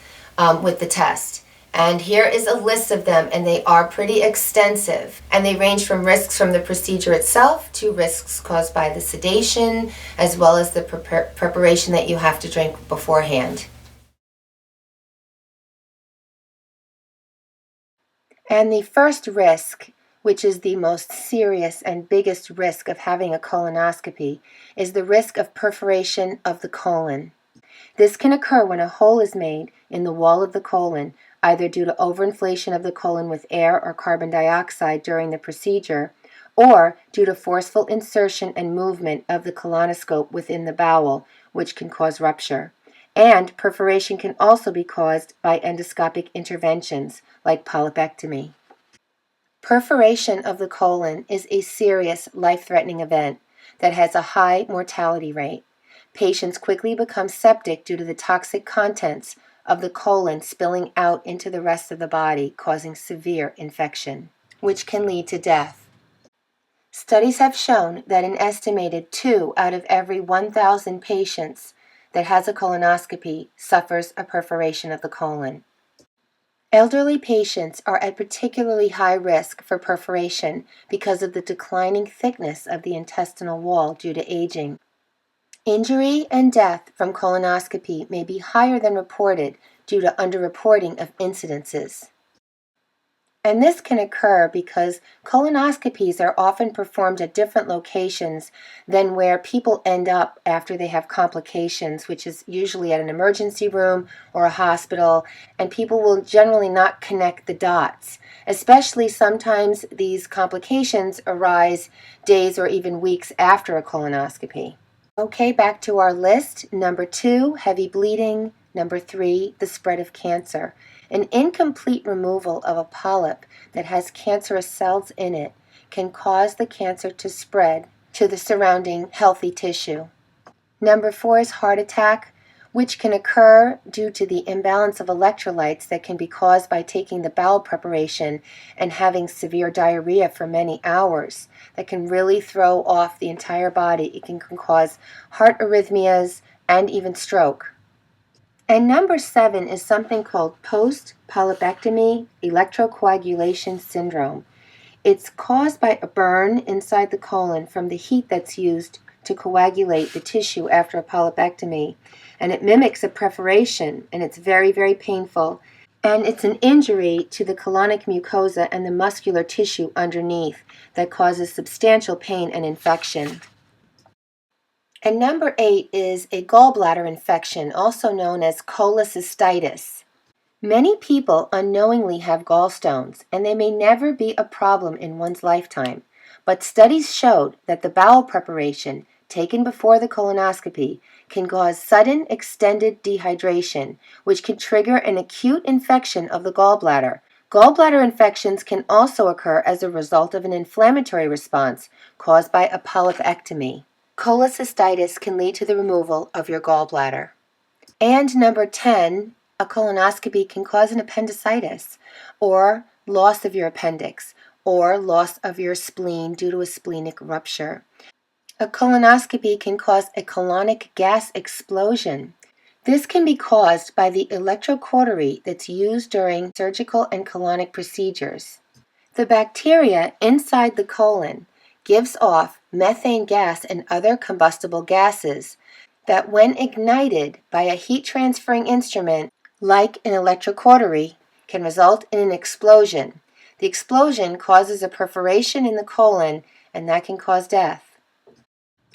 with the test. And here is a list of them, and they are pretty extensive. And they range from risks from the procedure itself to risks caused by the sedation, as well as the preparation that you have to drink beforehand. And the first risk, which is the most serious and biggest risk of having a colonoscopy, is the risk of perforation of the colon. This can occur when a hole is made in the wall of the colon, either due to overinflation of the colon with air or carbon dioxide during the procedure, or due to forceful insertion and movement of the colonoscope within the bowel, which can cause rupture. And perforation can also be caused by endoscopic interventions like polypectomy. Perforation of the colon is a serious, life-threatening event that has a high mortality rate. Patients quickly become septic due to the toxic contents of the colon spilling out into the rest of the body, causing severe infection, which can lead to death. Studies have shown that an estimated 2 out of every 1,000 patients that has a colonoscopy suffers a perforation of the colon. Elderly patients are at particularly high risk for perforation because of the declining thickness of the intestinal wall due to aging. Injury and death from colonoscopy may be higher than reported due to underreporting of incidences. And this can occur because colonoscopies are often performed at different locations than where people end up after they have complications, which is usually at an emergency room or a hospital, and people will generally not connect the dots. Especially sometimes these complications arise days or even weeks after a colonoscopy. Okay, back to our list. Number 2, heavy bleeding. Number 3, the spread of cancer. An incomplete removal of a polyp that has cancerous cells in it can cause the cancer to spread to the surrounding healthy tissue. Number 4 is heart attack, which can occur due to the imbalance of electrolytes that can be caused by taking the bowel preparation and having severe diarrhea for many hours. That can really throw off the entire body. It can cause heart arrhythmias and even stroke. And number 7 is something called post-polypectomy electrocoagulation syndrome. It's caused by a burn inside the colon from the heat that's used to coagulate the tissue after a polypectomy. And it mimics a perforation, and it's very, very painful. And it's an injury to the colonic mucosa and the muscular tissue underneath that causes substantial pain and infection. And number 8 is a gallbladder infection, also known as cholecystitis. Many people unknowingly have gallstones, and they may never be a problem in one's lifetime. But studies showed that the bowel preparation taken before the colonoscopy can cause sudden extended dehydration, which can trigger an acute infection of the gallbladder. Gallbladder infections can also occur as a result of an inflammatory response caused by a polypectomy. Cholecystitis can lead to the removal of your gallbladder. And number 10, a colonoscopy can cause an appendicitis, or loss of your appendix, or loss of your spleen due to a splenic rupture. A colonoscopy can cause a colonic gas explosion. This can be caused by the electrocautery that's used during surgical and colonic procedures. The bacteria inside the colon gives off methane gas and other combustible gases that, when ignited by a heat transferring instrument like an electrocautery, can result in an explosion. The explosion causes a perforation in the colon, and that can cause death.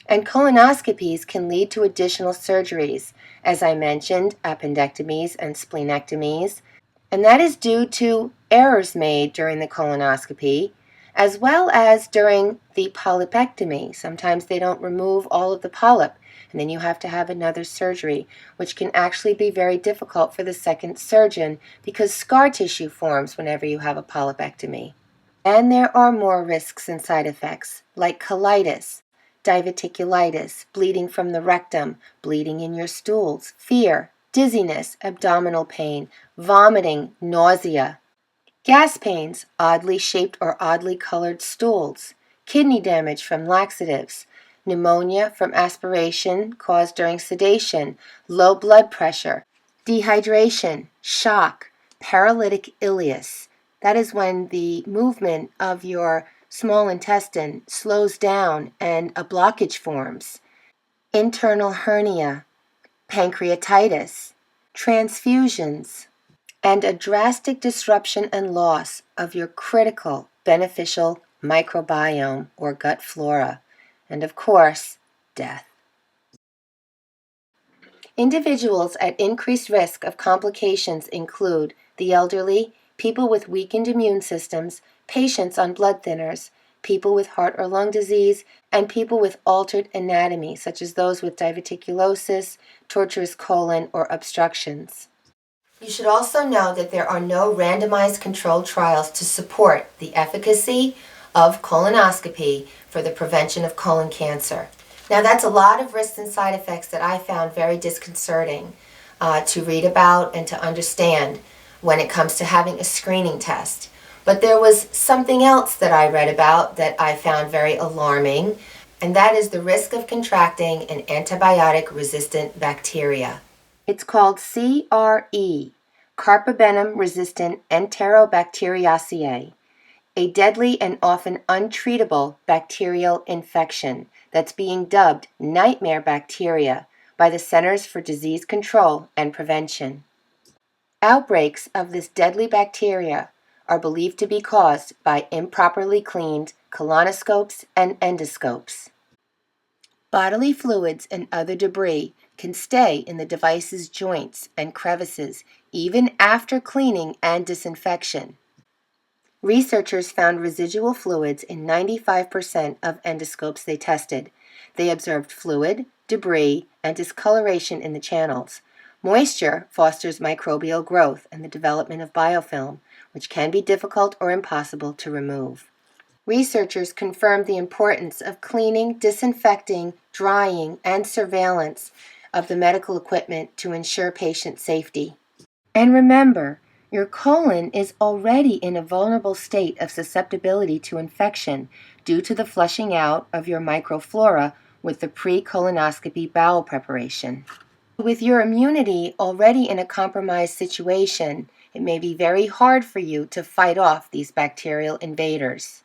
And colonoscopies can lead to additional surgeries, as I mentioned, appendectomies and splenectomies, and that is due to errors made during the colonoscopy, as well as during the polypectomy. Sometimes they don't remove all of the polyp, and then you have to have another surgery, which can actually be very difficult for the second surgeon because scar tissue forms whenever you have a polypectomy. And there are more risks and side effects, like colitis, diverticulitis, bleeding from the rectum, bleeding in your stools, fear, dizziness, abdominal pain, vomiting, nausea, gas pains, oddly shaped or oddly colored stools, kidney damage from laxatives, pneumonia from aspiration caused during sedation, low blood pressure, dehydration, shock, paralytic ileus. That is when the movement of your small intestine slows down and a blockage forms. Internal hernia, pancreatitis, transfusions, and a drastic disruption and loss of your critical beneficial microbiome or gut flora, and of course, death. Individuals at increased risk of complications include the elderly, people with weakened immune systems, patients on blood thinners, people with heart or lung disease, and people with altered anatomy, such as those with diverticulosis, tortuous colon, or obstructions. You should also know that there are no randomized controlled trials to support the efficacy of colonoscopy for the prevention of colon cancer. Now, that's a lot of risks and side effects that I found very disconcerting to read about and to understand when it comes to having a screening test. But there was something else that I read about that I found very alarming, and that is the risk of contracting an antibiotic-resistant bacteria. It's called CRE, carbapenem-resistant Enterobacteriaceae, a deadly and often untreatable bacterial infection that's being dubbed nightmare bacteria by the Centers for Disease Control and Prevention. Outbreaks of this deadly bacteria are believed to be caused by improperly cleaned colonoscopes and endoscopes. Bodily fluids and other debris can stay in the device's joints and crevices even after cleaning and disinfection. Researchers found residual fluids in 95% of endoscopes they tested. They observed fluid, debris, and discoloration in the channels. Moisture fosters microbial growth and the development of biofilm, which can be difficult or impossible to remove. Researchers confirmed the importance of cleaning, disinfecting, drying, and surveillance of the medical equipment to ensure patient safety. And remember, your colon is already in a vulnerable state of susceptibility to infection due to the flushing out of your microflora with the pre-colonoscopy bowel preparation. With your immunity already in a compromised situation, it may be very hard for you to fight off these bacterial invaders.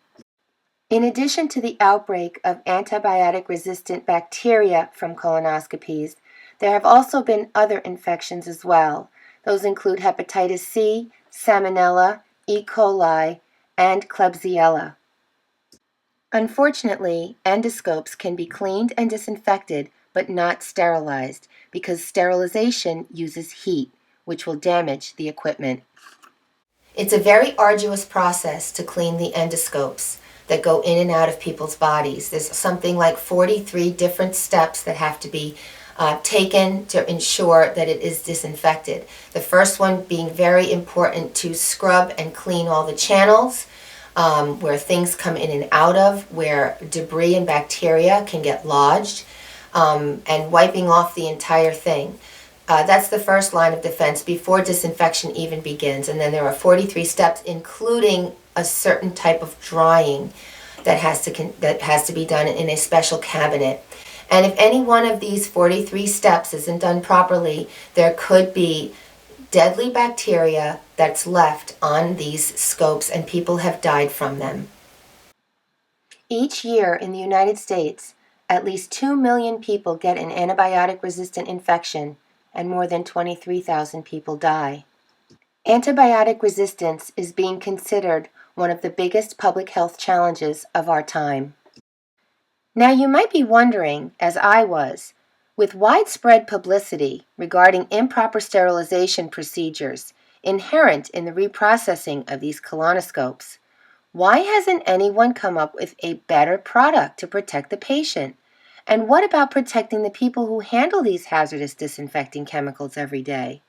In addition to the outbreak of antibiotic-resistant bacteria from colonoscopies, there have also been other infections as well. Those include hepatitis C, Salmonella, E. coli, and Klebsiella. Unfortunately, endoscopes can be cleaned and disinfected but not sterilized because sterilization uses heat, which will damage the equipment. It's a very arduous process to clean the endoscopes that go in and out of people's bodies. There's something like 43 different steps that have to be taken to ensure that it is disinfected. The first one being very important to scrub and clean all the channels where things come in and out of, where debris and bacteria can get lodged, and wiping off the entire thing. That's the first line of defense before disinfection even begins. And then there are 43 steps, including a certain type of drying that has to be done in a special cabinet. And if any one of these 43 steps isn't done properly, there could be deadly bacteria that's left on these scopes, and people have died from them. Each year in the United States, at least 2 million people get an antibiotic-resistant infection, and more than 23,000 people die. Antibiotic resistance is being considered one of the biggest public health challenges of our time. Now you might be wondering, as I was, with widespread publicity regarding improper sterilization procedures inherent in the reprocessing of these colonoscopes, why hasn't anyone come up with a better product to protect the patient? And what about protecting the people who handle these hazardous disinfecting chemicals every day?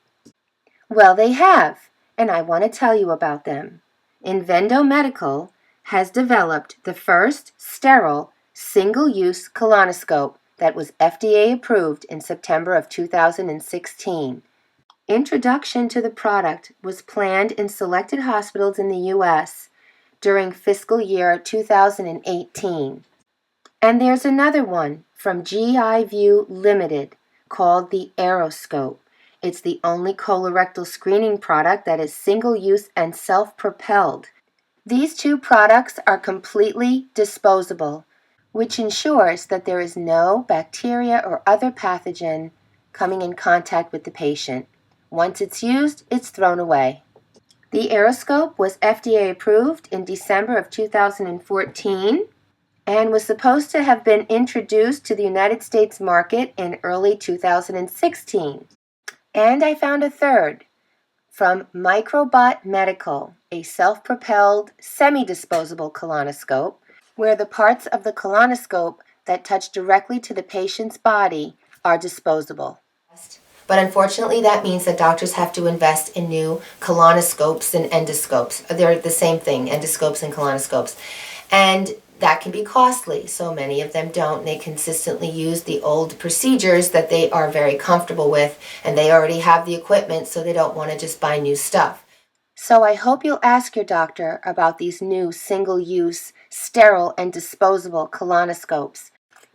Well, they have, and I want to tell you about them. Invendo Medical has developed the first sterile single-use colonoscope that was FDA approved in September of 2016. Introduction to the product was planned in selected hospitals in the U.S. during fiscal year 2018. And there's another one from GI View Limited called the Aeroscope. It's the only colorectal screening product that is single-use and self-propelled. These two products are completely disposable, which ensures that there is no bacteria or other pathogen coming in contact with the patient. Once it's used, it's thrown away. The Aeroscope was FDA approved in December of 2014 and was supposed to have been introduced to the United States market in early 2016. And I found a third from Microbot Medical, a self-propelled, semi-disposable colonoscope, where the parts of the colonoscope that touch directly to the patient's body are disposable. But unfortunately, that means that doctors have to invest in new colonoscopes and endoscopes. They're the same thing, endoscopes and colonoscopes. And that can be costly, so many of them don't. They consistently use the old procedures that they are very comfortable with, and they already have the equipment, so they don't want to just buy new stuff. So I hope you'll ask your doctor about these new single-use, sterile, and disposable colonoscopes.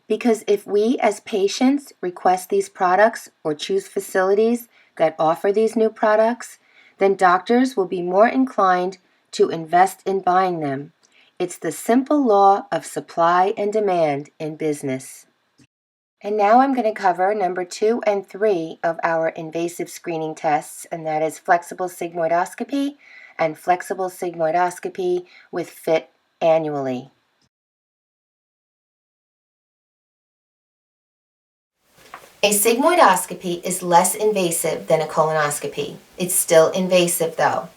Because if we as patients request these products or choose facilities that offer these new products, then doctors will be more inclined to invest in buying them. It's the simple law of supply and demand in business. And now I'm going to cover number 2 and 3 of our invasive screening tests, and that is flexible sigmoidoscopy and flexible sigmoidoscopy with FIT annually. A sigmoidoscopy is less invasive than a colonoscopy. It's still invasive though.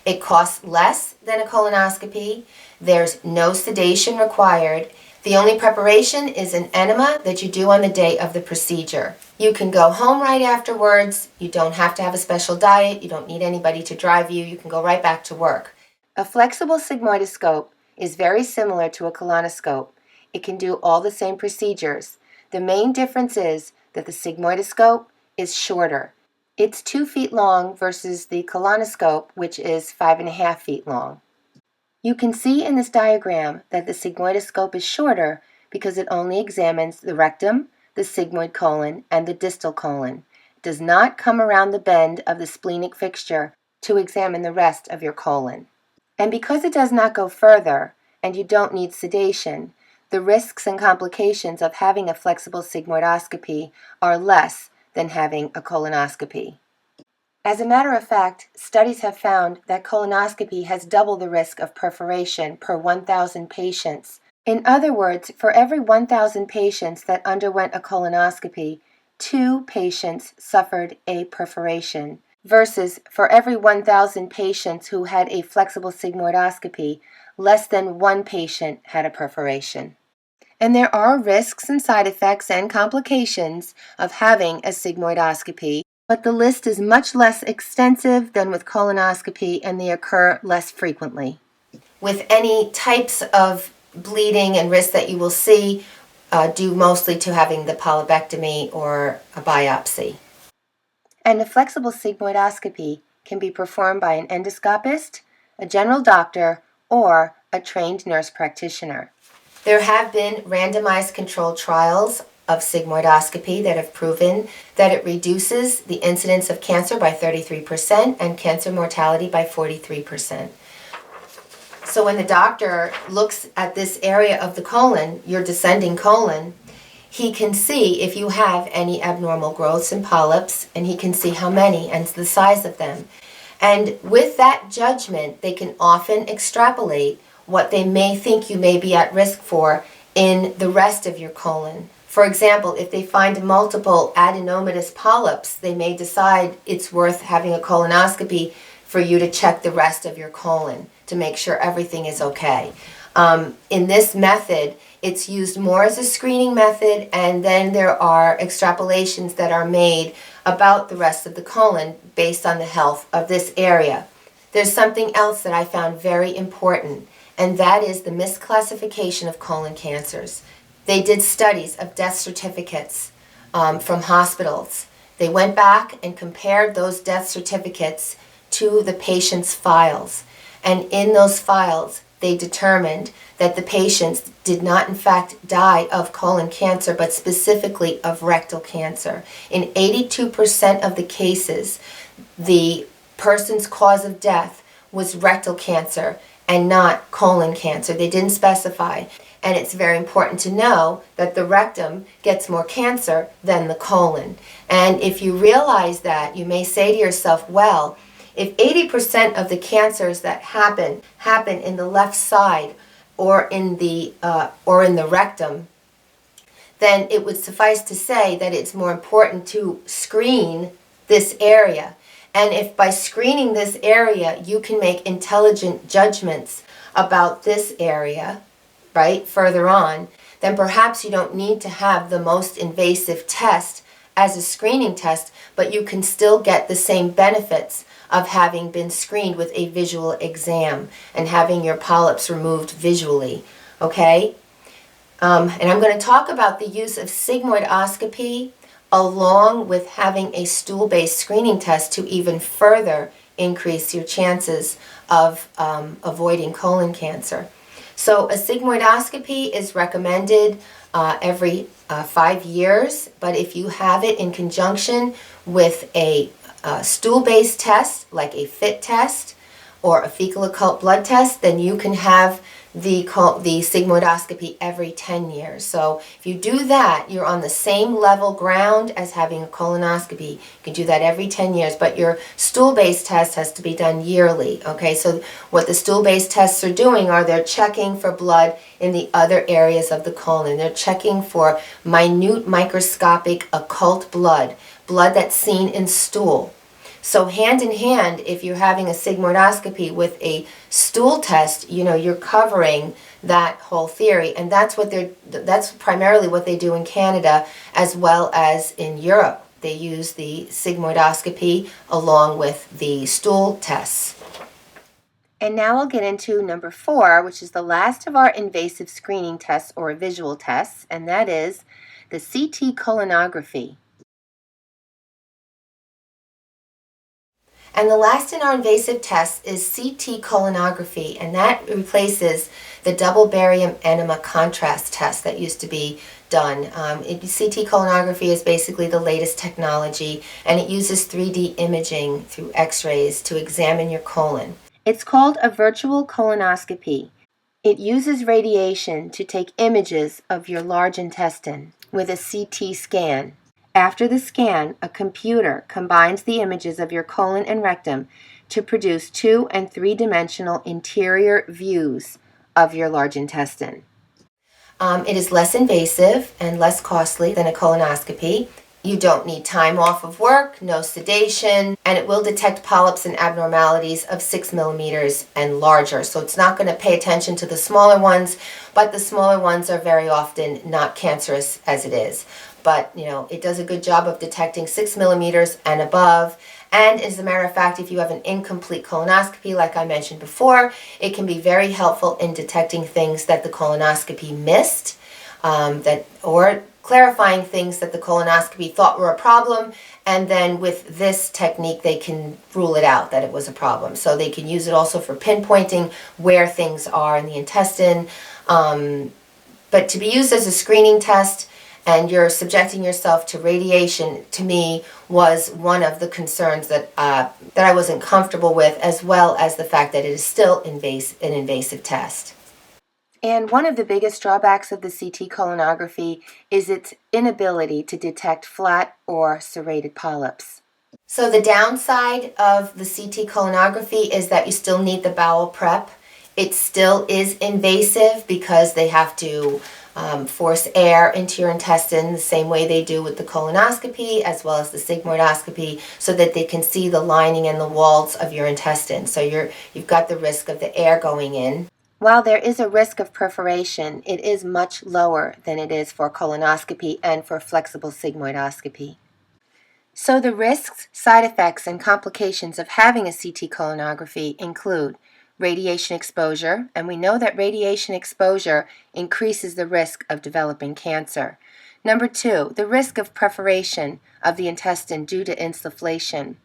It costs less than a colonoscopy. There's no sedation required. The only preparation is an enema that you do on the day of the procedure. You can go home right afterwards. You don't have to have a special diet. You don't need anybody to drive you. You can go right back to work. A flexible sigmoidoscope is very similar to a colonoscope. It can do all the same procedures. The main difference is that the sigmoidoscope is shorter. It's 2 feet long versus the colonoscope, which is 5.5 feet long. You can see in this diagram that the sigmoidoscope is shorter because it only examines the rectum, the sigmoid colon, and the distal colon. It does not come around the bend of the splenic fixture to examine the rest of your colon. And because it does not go further, and you don't need sedation, the risks and complications of having a flexible sigmoidoscopy are less than having a colonoscopy. As a matter of fact, studies have found that colonoscopy has double the risk of perforation per 1,000 patients. In other words, for every 1,000 patients that underwent a colonoscopy, 2 patients suffered a perforation, versus for every 1,000 patients who had a flexible sigmoidoscopy, less than 1 patient had a perforation. And there are risks and side effects and complications of having a sigmoidoscopy, but the list is much less extensive than with colonoscopy and they occur less frequently. With any types of bleeding and risk that you will see, due mostly to having the polypectomy or a biopsy. And a flexible sigmoidoscopy can be performed by an endoscopist, a general doctor, or a trained nurse practitioner. There have been randomized controlled trials of sigmoidoscopy that have proven that it reduces the incidence of cancer by 33% and cancer mortality by 43%. So when the doctor looks at this area of the colon, your descending colon, he can see if you have any abnormal growths and polyps, and he can see how many and the size of them. And with that judgment, they can often extrapolate what they may think you may be at risk for in the rest of your colon. For example, if they find multiple adenomatous polyps, they may decide it's worth having a colonoscopy for you to check the rest of your colon to make sure everything is okay. In this method, it's used more as a screening method, and then there are extrapolations that are made about the rest of the colon based on the health of this area. There's something else that I found very important, and that is the misclassification of colon cancers. They did studies of death certificates from hospitals. They went back and compared those death certificates to the patient's files. And in those files, they determined that the patients did not in fact die of colon cancer, but specifically of rectal cancer. In 82% of the cases, the person's cause of death was rectal cancer and not colon cancer. They didn't specify. And it's very important to know that the rectum gets more cancer than the colon. And if you realize that, you may say to yourself, well, if 80% of the cancers that happen in the left side or in the rectum, then it would suffice to say that it's more important to screen this area. And if by screening this area you can make intelligent judgments about this area, right, further on, then perhaps you don't need to have the most invasive test as a screening test, but you can still get the same benefits of having been screened with a visual exam and having your polyps removed visually, okay? And I'm going to talk about the use of sigmoidoscopy along with having a stool-based screening test to even further increase your chances of avoiding colon cancer. So a sigmoidoscopy is recommended every 5 years, but if you have it in conjunction with a stool-based test, like a FIT test or a fecal occult blood test, then you can have the sigmoidoscopy every 10 years. So if you do that, you're on the same level ground as having a colonoscopy. You can do that every 10 years, but your stool-based test has to be done yearly. Okay, so what the stool-based tests are doing are they're checking for blood in the other areas of the colon. They're checking for minute microscopic occult blood that's seen in stool. So hand in hand, if you're having a sigmoidoscopy with a stool test, you're covering that whole theory, and that's primarily what they do in Canada as well as in Europe. They use the sigmoidoscopy along with the stool tests. And now I'll get into number 4, which is the last of our invasive screening tests or visual tests, and that is the CT colonography. And the last in our invasive tests is CT colonography, and that replaces the double barium enema contrast test that used to be done. CT colonography is basically the latest technology, and it uses 3D imaging through x-rays to examine your colon. It's called a virtual colonoscopy. It uses radiation to take images of your large intestine with a CT scan. After the scan, a computer combines the images of your colon and rectum to produce 2- and 3-dimensional interior views of your large intestine. It is less invasive and less costly than a colonoscopy. You don't need time off of work, no sedation, and it will detect polyps and abnormalities of 6 millimeters and larger. So it's not going to pay attention to the smaller ones, but the smaller ones are very often not cancerous as it is. But, it does a good job of detecting 6 millimeters and above. And as a matter of fact, if you have an incomplete colonoscopy, like I mentioned before, it can be very helpful in detecting things that the colonoscopy missed, or clarifying things that the colonoscopy thought were a problem, and then with this technique they can rule it out that it was a problem. So they can use it also for pinpointing where things are in the intestine. But to be used as a screening test, and you're subjecting yourself to radiation, to me, was one of the concerns that I wasn't comfortable with, as well as the fact that it is still an invasive test. And one of the biggest drawbacks of the CT colonography is its inability to detect flat or serrated polyps. So the downside of the CT colonography is that you still need the bowel prep. It still is invasive because they have to force air into your intestine the same way they do with the colonoscopy as well as the sigmoidoscopy, so that they can see the lining and the walls of your intestine. So you've got the risk of the air going in. While there is a risk of perforation, it is much lower than it is for colonoscopy and for flexible sigmoidoscopy. So the risks, side effects, and complications of having a CT colonography include radiation exposure, and we know that radiation exposure increases the risk of developing cancer. Number 2, the risk of perforation of the intestine due to insufflation.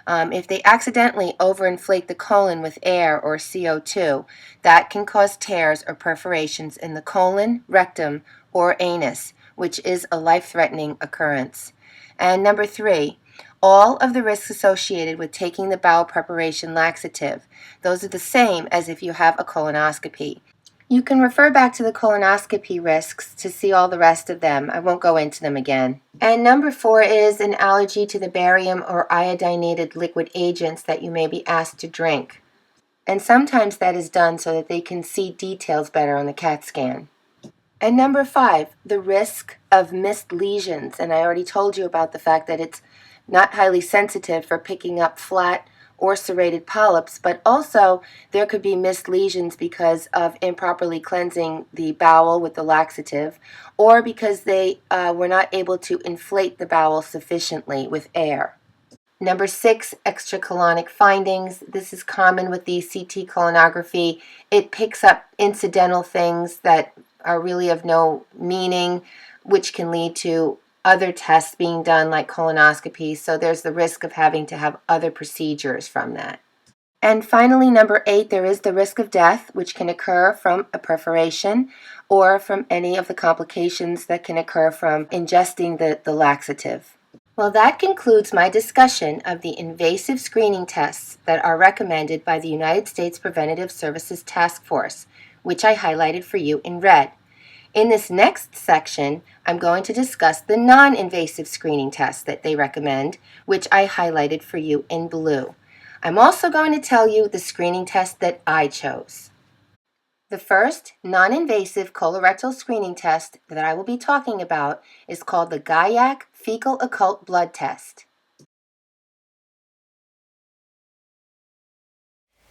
If they accidentally overinflate the colon with air or CO2, that can cause tears or perforations in the colon, rectum, or anus, which is a life-threatening occurrence. And number 3, all of the risks associated with taking the bowel preparation laxative. Those are the same as if you have a colonoscopy. You can refer back to the colonoscopy risks to see all the rest of them. I won't go into them again. And number 4 is an allergy to the barium or iodinated liquid agents that you may be asked to drink. And sometimes that is done so that they can see details better on the CAT scan. And number 5, the risk of missed lesions. And I already told you about the fact that it's not highly sensitive for picking up flat or serrated polyps, but also there could be missed lesions because of improperly cleansing the bowel with the laxative, or because they were not able to inflate the bowel sufficiently with air. Number 6, extracolonic findings. This is common with the CT colonography. It picks up incidental things that are really of no meaning, which can lead to other tests being done like colonoscopy, so there's the risk of having to have other procedures from that. And finally, number 8, there is the risk of death, which can occur from a perforation or from any of the complications that can occur from ingesting the laxative. Well, that concludes my discussion of the invasive screening tests that are recommended by the United States Preventative Services Task Force, which I highlighted for you in red. In this next section, I'm going to discuss the non-invasive screening tests that they recommend, which I highlighted for you in blue. I'm also going to tell you the screening test that I chose. The first non-invasive colorectal screening test that I will be talking about is called the GAIAC Fecal Occult Blood Test.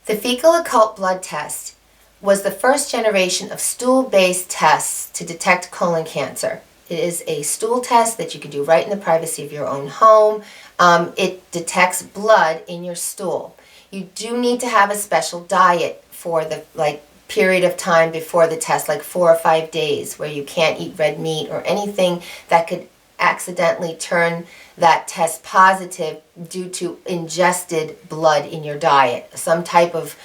The fecal occult blood test was the first generation of stool-based tests to detect colon cancer. It is a stool test that you can do right in the privacy of your own home. It detects blood in your stool. You do need to have a special diet for the period of time before the test, like 4 or 5 days, where you can't eat red meat or anything that could accidentally turn that test positive due to ingested blood in your diet. Some type of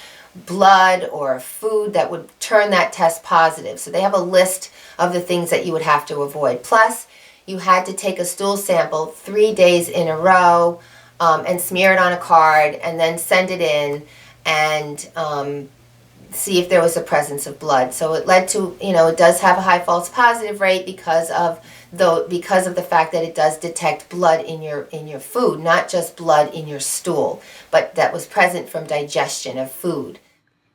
blood or food that would turn that test positive. So they have a list of the things that you would have to avoid. Plus, you had to take a stool sample 3 days in a row and smear it on a card and then send it in and see if there was a presence of blood. So it led to, it does have a high false positive rate because of the fact that it does detect blood in your food, not just blood in your stool, but that was present from digestion of food.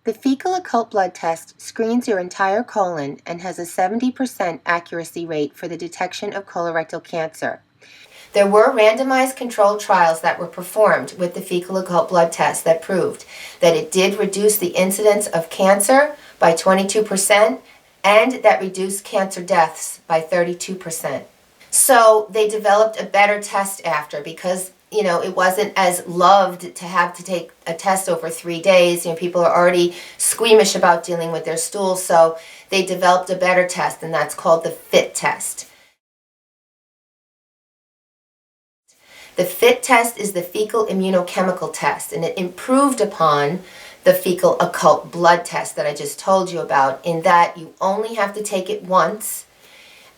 The fecal occult blood test screens your entire colon and has a 70% accuracy rate for the detection of colorectal cancer. There were randomized controlled trials that were performed with the fecal occult blood test that proved that it did reduce the incidence of cancer by 22% and that reduced cancer deaths by 32%. So they developed a better test after because it wasn't as loved to have to take a test over 3 days. People are already squeamish about dealing with their stool, so they developed a better test, and that's called the FIT test. The FIT test is the fecal immunochemical test, and it improved upon the fecal occult blood test that I just told you about, in that you only have to take it once.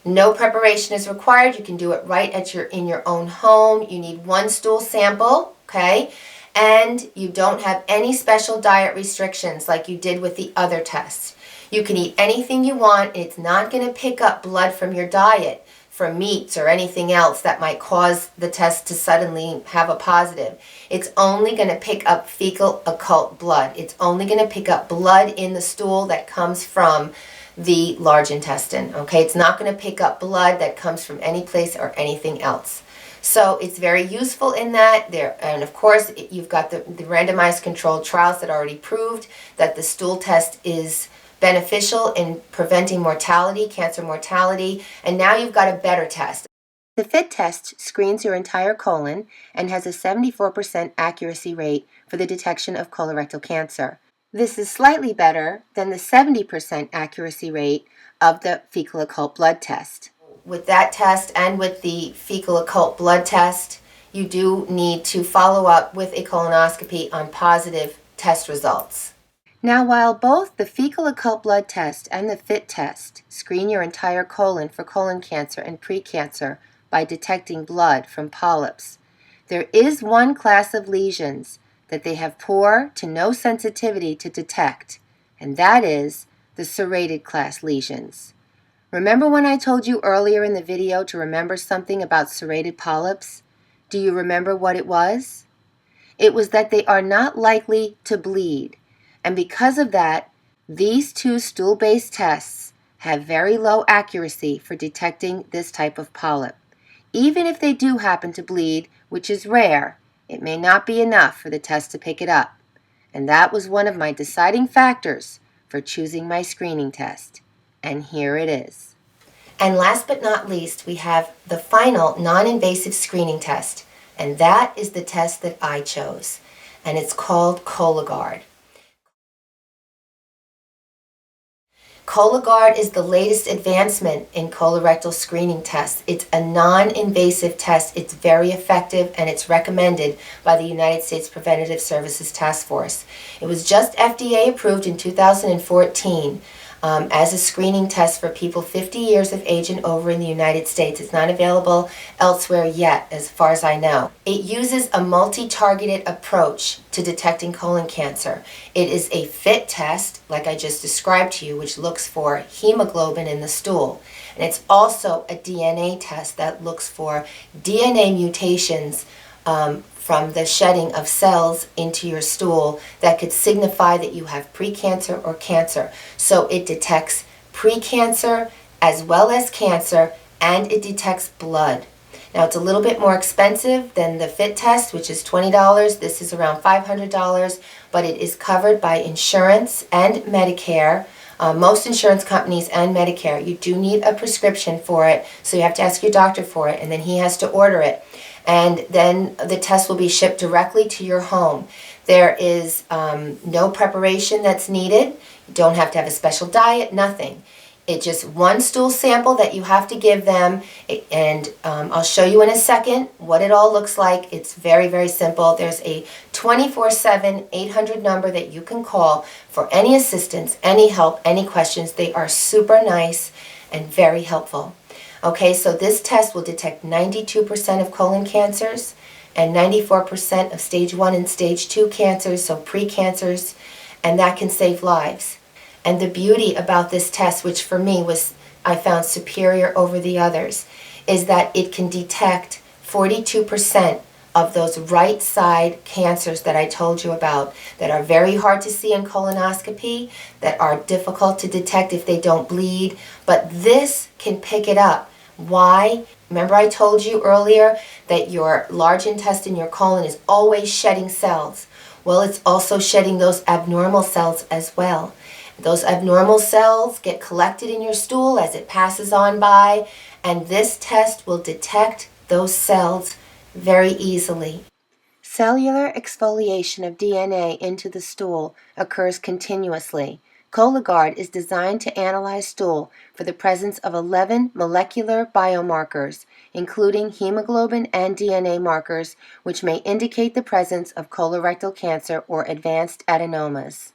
No preparation is required. You can do it right in your own home. You need 1 stool sample, okay? And you don't have any special diet restrictions like you did with the other tests. You can eat anything you want, and it's not going to pick up blood from your diet, from meats or anything else that might cause the test to suddenly have a positive. It's only going to pick up fecal occult blood. It's only going to pick up blood in the stool that comes from the large intestine, okay? It's not going to pick up blood that comes from any place or anything else. So it's very useful in that. And of course, you've got the randomized controlled trials that already proved that the stool test is beneficial in preventing mortality, cancer mortality, and now you've got a better test. The FIT test screens your entire colon and has a 74% accuracy rate for the detection of colorectal cancer. This is slightly better than the 70% accuracy rate of the fecal occult blood test. With that test and with the fecal occult blood test, you do need to follow up with a colonoscopy on positive test results. Now, while both the fecal occult blood test and the FIT test screen your entire colon for colon cancer and precancer by detecting blood from polyps, there is one class of lesions that they have poor to no sensitivity to detect, and that is the serrated class lesions. Remember when I told you earlier in the video to remember something about serrated polyps? Do you remember what it was? It was that they are not likely to bleed, and because of that, these 2 stool-based tests have very low accuracy for detecting this type of polyp. Even if they do happen to bleed, which is rare, it may not be enough for the test to pick it up. And that was one of my deciding factors for choosing my screening test. And here it is. And last but not least, we have the final non-invasive screening test. And that is the test that I chose. And it's called Cologuard. Cologuard is the latest advancement in colorectal screening tests. It's a non-invasive test. It's very effective, and it's recommended by the United States Preventative Services Task Force. It was just FDA approved in 2014 as a screening test for people 50 years of age and over in the United States. It's not available elsewhere yet, as far as I know. It uses a multi-targeted approach to detecting colon cancer. It is a FIT test, like I just described to you, which looks for hemoglobin in the stool. And it's also a DNA test that looks for DNA mutations from the shedding of cells into your stool that could signify that you have precancer or cancer. So it detects precancer as well as cancer, and it detects blood. Now, it's a little bit more expensive than the FIT test, which is $20. This is around $500, but it is covered by insurance and Medicare. Most insurance companies and Medicare. You do need a prescription for it, so you have to ask your doctor for it, and then he has to order it. And then the test will be shipped directly to your home. There is no preparation that's needed. You don't have to have a special diet, nothing. It's just one stool sample that you have to give them, and I'll show you in a second what it all looks like. It's very, very simple. There's a 24/7 800 number that you can call for any assistance, any help, any questions. They are super nice and very helpful. Okay, so this test will detect 92% of colon cancers and 94% of stage 1 and stage 2 cancers, so precancers, and that can save lives. And the beauty about this test, which for me I found superior over the others, is that it can detect 42% of those right side cancers that I told you about, that are very hard to see in colonoscopy, that are difficult to detect if they don't bleed, but this can pick it up. Why? Remember I told you earlier that your large intestine, your colon, is always shedding cells. Well, it's also shedding those abnormal cells as well. Those abnormal cells get collected in your stool as it passes on by, and this test will detect those cells very easily. Cellular exfoliation of DNA into the stool occurs continuously. Cologuard is designed to analyze stool for the presence of 11 molecular biomarkers, including hemoglobin and DNA markers, which may indicate the presence of colorectal cancer or advanced adenomas.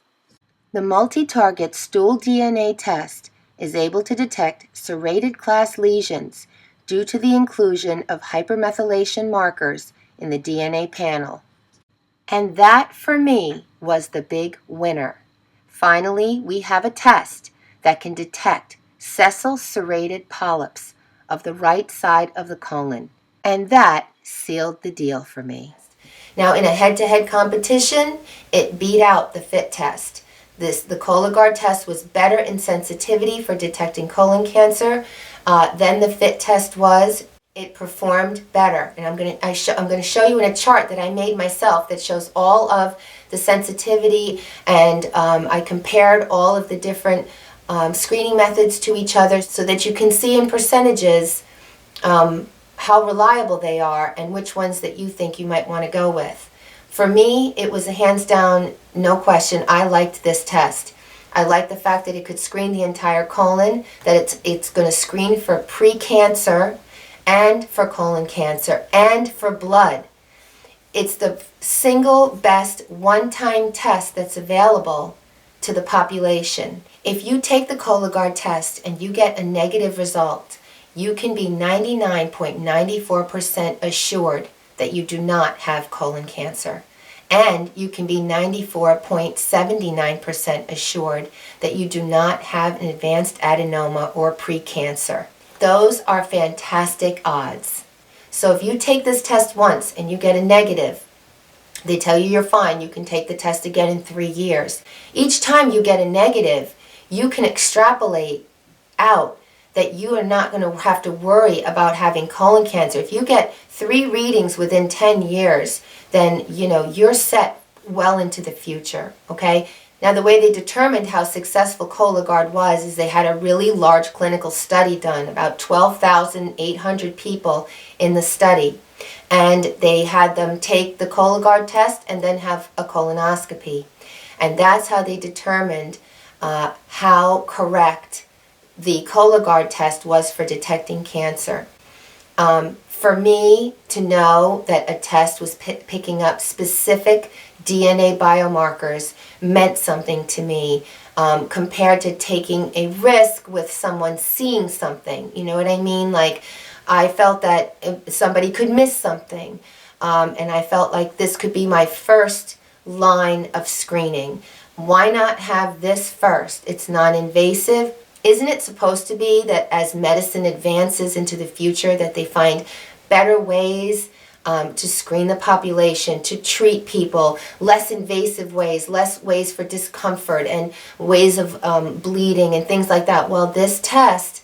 The multi-target stool DNA test is able to detect serrated class lesions due to the inclusion of hypermethylation markers in the DNA panel. And that, for me, was the big winner. Finally, we have a test that can detect sessile serrated polyps of the right side of the colon. And that sealed the deal for me. Now, in a head-to-head competition, it beat out the FIT test. The Cologuard test was better in sensitivity for detecting colon cancer than the FIT test was. It performed better, and I'm going to show you in a chart that I made myself that shows all of the sensitivity, and I compared all of the different screening methods to each other so that you can see in percentages how reliable they are and which ones that you think you might want to go with. For me, it was a hands down, no question. I liked this test. I liked the fact that it could screen the entire colon, that it's going to screen for precancer, and for colon cancer, and for blood. It's the single best one-time test that's available to the population. If you take the Cologuard test and you get a negative result, you can be 99.94% assured that you do not have colon cancer. And you can be 94.79% assured that you do not have an advanced adenoma or precancer. Those are fantastic odds. So if you take this test once and you get a negative, they tell you you're fine, you can take the test again in 3 years. Each time you get a negative, you can extrapolate out that you are not going to have to worry about having colon cancer. If you get 3 readings within 10 years, then you're set well into the future, okay? Now, the way they determined how successful Cologuard was is they had a really large clinical study done, about 12,800 people in the study. And they had them take the Cologuard test and then have a colonoscopy. And that's how they determined how correct the Cologuard test was for detecting cancer. For me to know that a test was picking up specific DNA biomarkers meant something to me, compared to taking a risk with someone seeing something. You know what I mean? Like, I felt that somebody could miss something, and I felt like this could be my first line of screening. Why not have this first? It's non-invasive. Isn't it supposed to be that as medicine advances into the future that they find better ways to screen the population, to treat people, less invasive ways, less ways for discomfort and ways of bleeding and things like that? Well, this test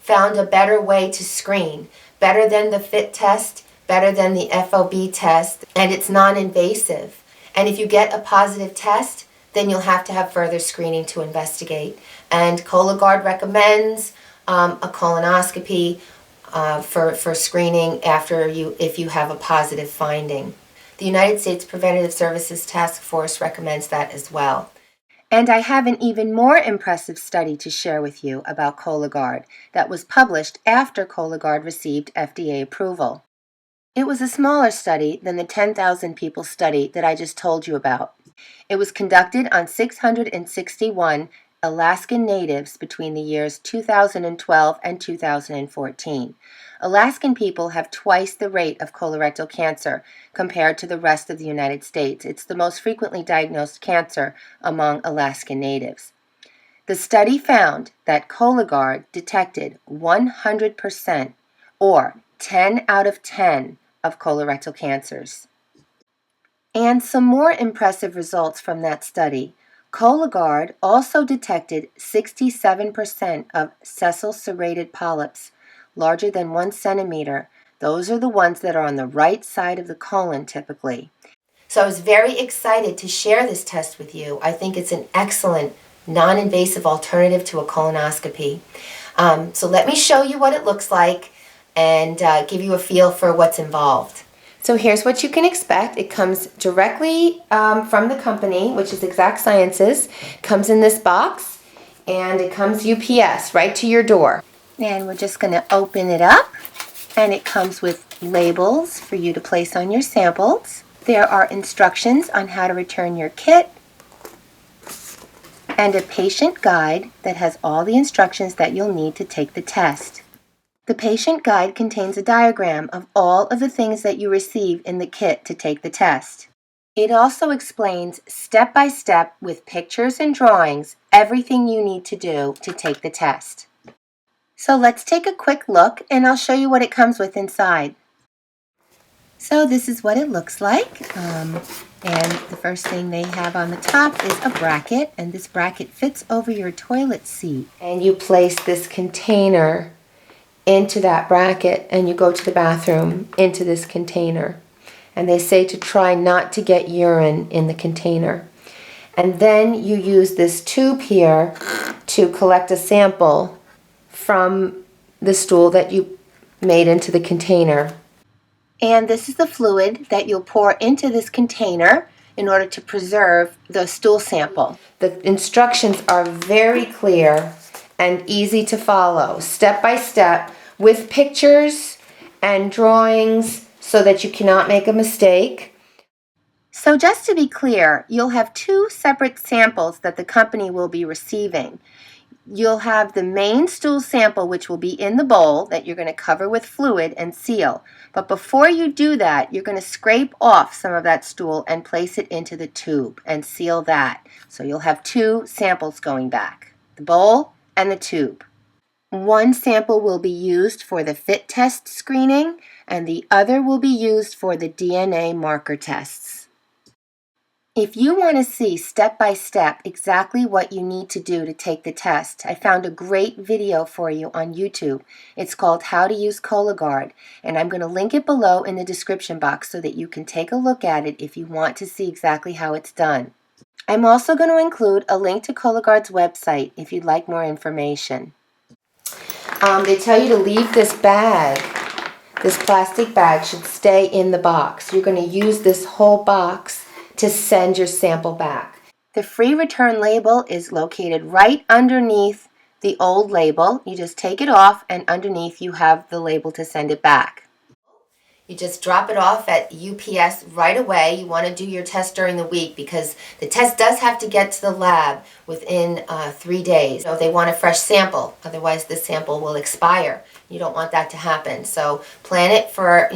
found a better way to screen, better than the FIT test, better than the FOB test, and it's non-invasive. And if you get a positive test, then you'll have to have further screening to investigate. And Cologuard recommends a colonoscopy for screening if you have a positive finding. The United States Preventative Services Task Force recommends that as well. And I have an even more impressive study to share with you about Cologuard that was published after Cologuard received FDA approval. It was a smaller study than the 10,000 people study that I just told you about. It was conducted on 661 Alaskan natives between the years 2012 and 2014. Alaskan people have twice the rate of colorectal cancer compared to the rest of the United States. It's the most frequently diagnosed cancer among Alaskan natives. The study found that Cologuard detected 100%, or 10 out of 10, of colorectal cancers. And some more impressive results from that study. Cologuard also detected 67% of sessile serrated polyps, larger than 1 centimeter. Those are the ones that are on the right side of the colon typically. So I was very excited to share this test with you. I think it's an excellent non-invasive alternative to a colonoscopy. So let me show you what it looks like and give you a feel for what's involved. So here's what you can expect. It comes directly from the company, which is Exact Sciences. It comes in this box, and it comes UPS right to your door. And we're just going to open it up, and it comes with labels for you to place on your samples. There are instructions on how to return your kit, and a patient guide that has all the instructions that you'll need to take the test. The patient guide contains a diagram of all of the things that you receive in the kit to take the test. It also explains step by step with pictures and drawings everything you need to do to take the test. So let's take a quick look and I'll show you what it comes with inside. So this is what it looks like. And the first thing they have on the top is a bracket, and this bracket fits over your toilet seat. And you place this container into that bracket, and you go to the bathroom into this container. And they say to try not to get urine in the container. And then you use this tube here to collect a sample from the stool that you made into the container. And this is the fluid that you'll pour into this container in order to preserve the stool sample. The instructions are very clear and easy to follow, step by step, with pictures and drawings so that you cannot make a mistake. So just to be clear, you'll have 2 separate samples that the company will be receiving. You'll have the main stool sample, which will be in the bowl that you're going to cover with fluid and seal. But before you do that, you're going to scrape off some of that stool and place it into the tube and seal that. So you'll have 2 samples going back, the bowl and the tube. 1 sample will be used for the FIT test screening, and the other will be used for the DNA marker tests. If you want to see step by step exactly what you need to do to take the test, I found a great video for you on YouTube. It's called How to Use Cologuard, and I'm going to link it below in the description box so that you can take a look at it if you want to see exactly how it's done. I'm also going to include a link to Cologuard's website if you'd like more information. They tell you to leave this bag. This plastic bag should stay in the box. You're going to use this whole box to send your sample back. The free return label is located right underneath the old label. You just take it off, and underneath you have the label to send it back. You just drop it off at UPS right away. You want to do your test during the week because the test does have to get to the lab within 3 days. They want a fresh sample, otherwise the sample will expire. You don't want that to happen. So plan it for,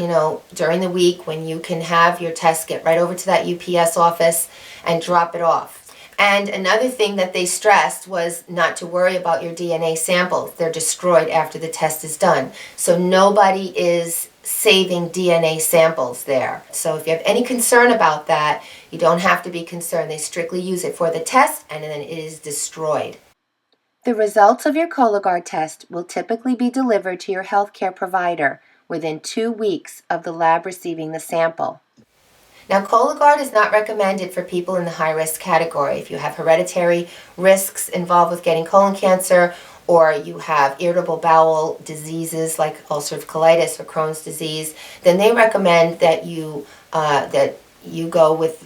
during the week when you can have your test, get right over to that UPS office and drop it off. And another thing that they stressed was not to worry about your DNA samples. They're destroyed after the test is done. So nobody is saving DNA samples there. So if you have any concern about that, you don't have to be concerned. They strictly use it for the test and then it is destroyed. The results of your Cologuard test will typically be delivered to your healthcare provider within 2 weeks of the lab receiving the sample. Now, Cologuard is not recommended for people in the high-risk category. If you have hereditary risks involved with getting colon cancer, or you have irritable bowel diseases like ulcerative colitis or Crohn's disease, then they recommend that you go with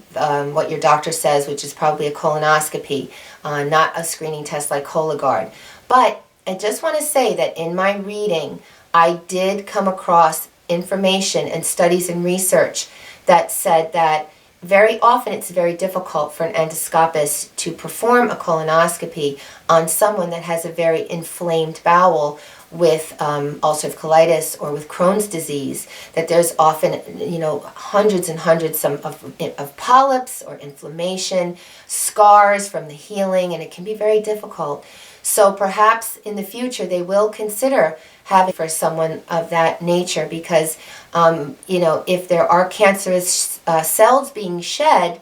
what your doctor says, which is probably a colonoscopy, not a screening test like Cologuard. But I just want to say that in my reading, I did come across information and studies and research that said that very often it's very difficult for an endoscopist to perform a colonoscopy on someone that has a very inflamed bowel with ulcerative colitis or with Crohn's disease, that there's often, hundreds and hundreds of polyps or inflammation, scars from the healing, and it can be very difficult. So perhaps in the future they will consider having for someone of that nature because, if there are cancerous cells being shed,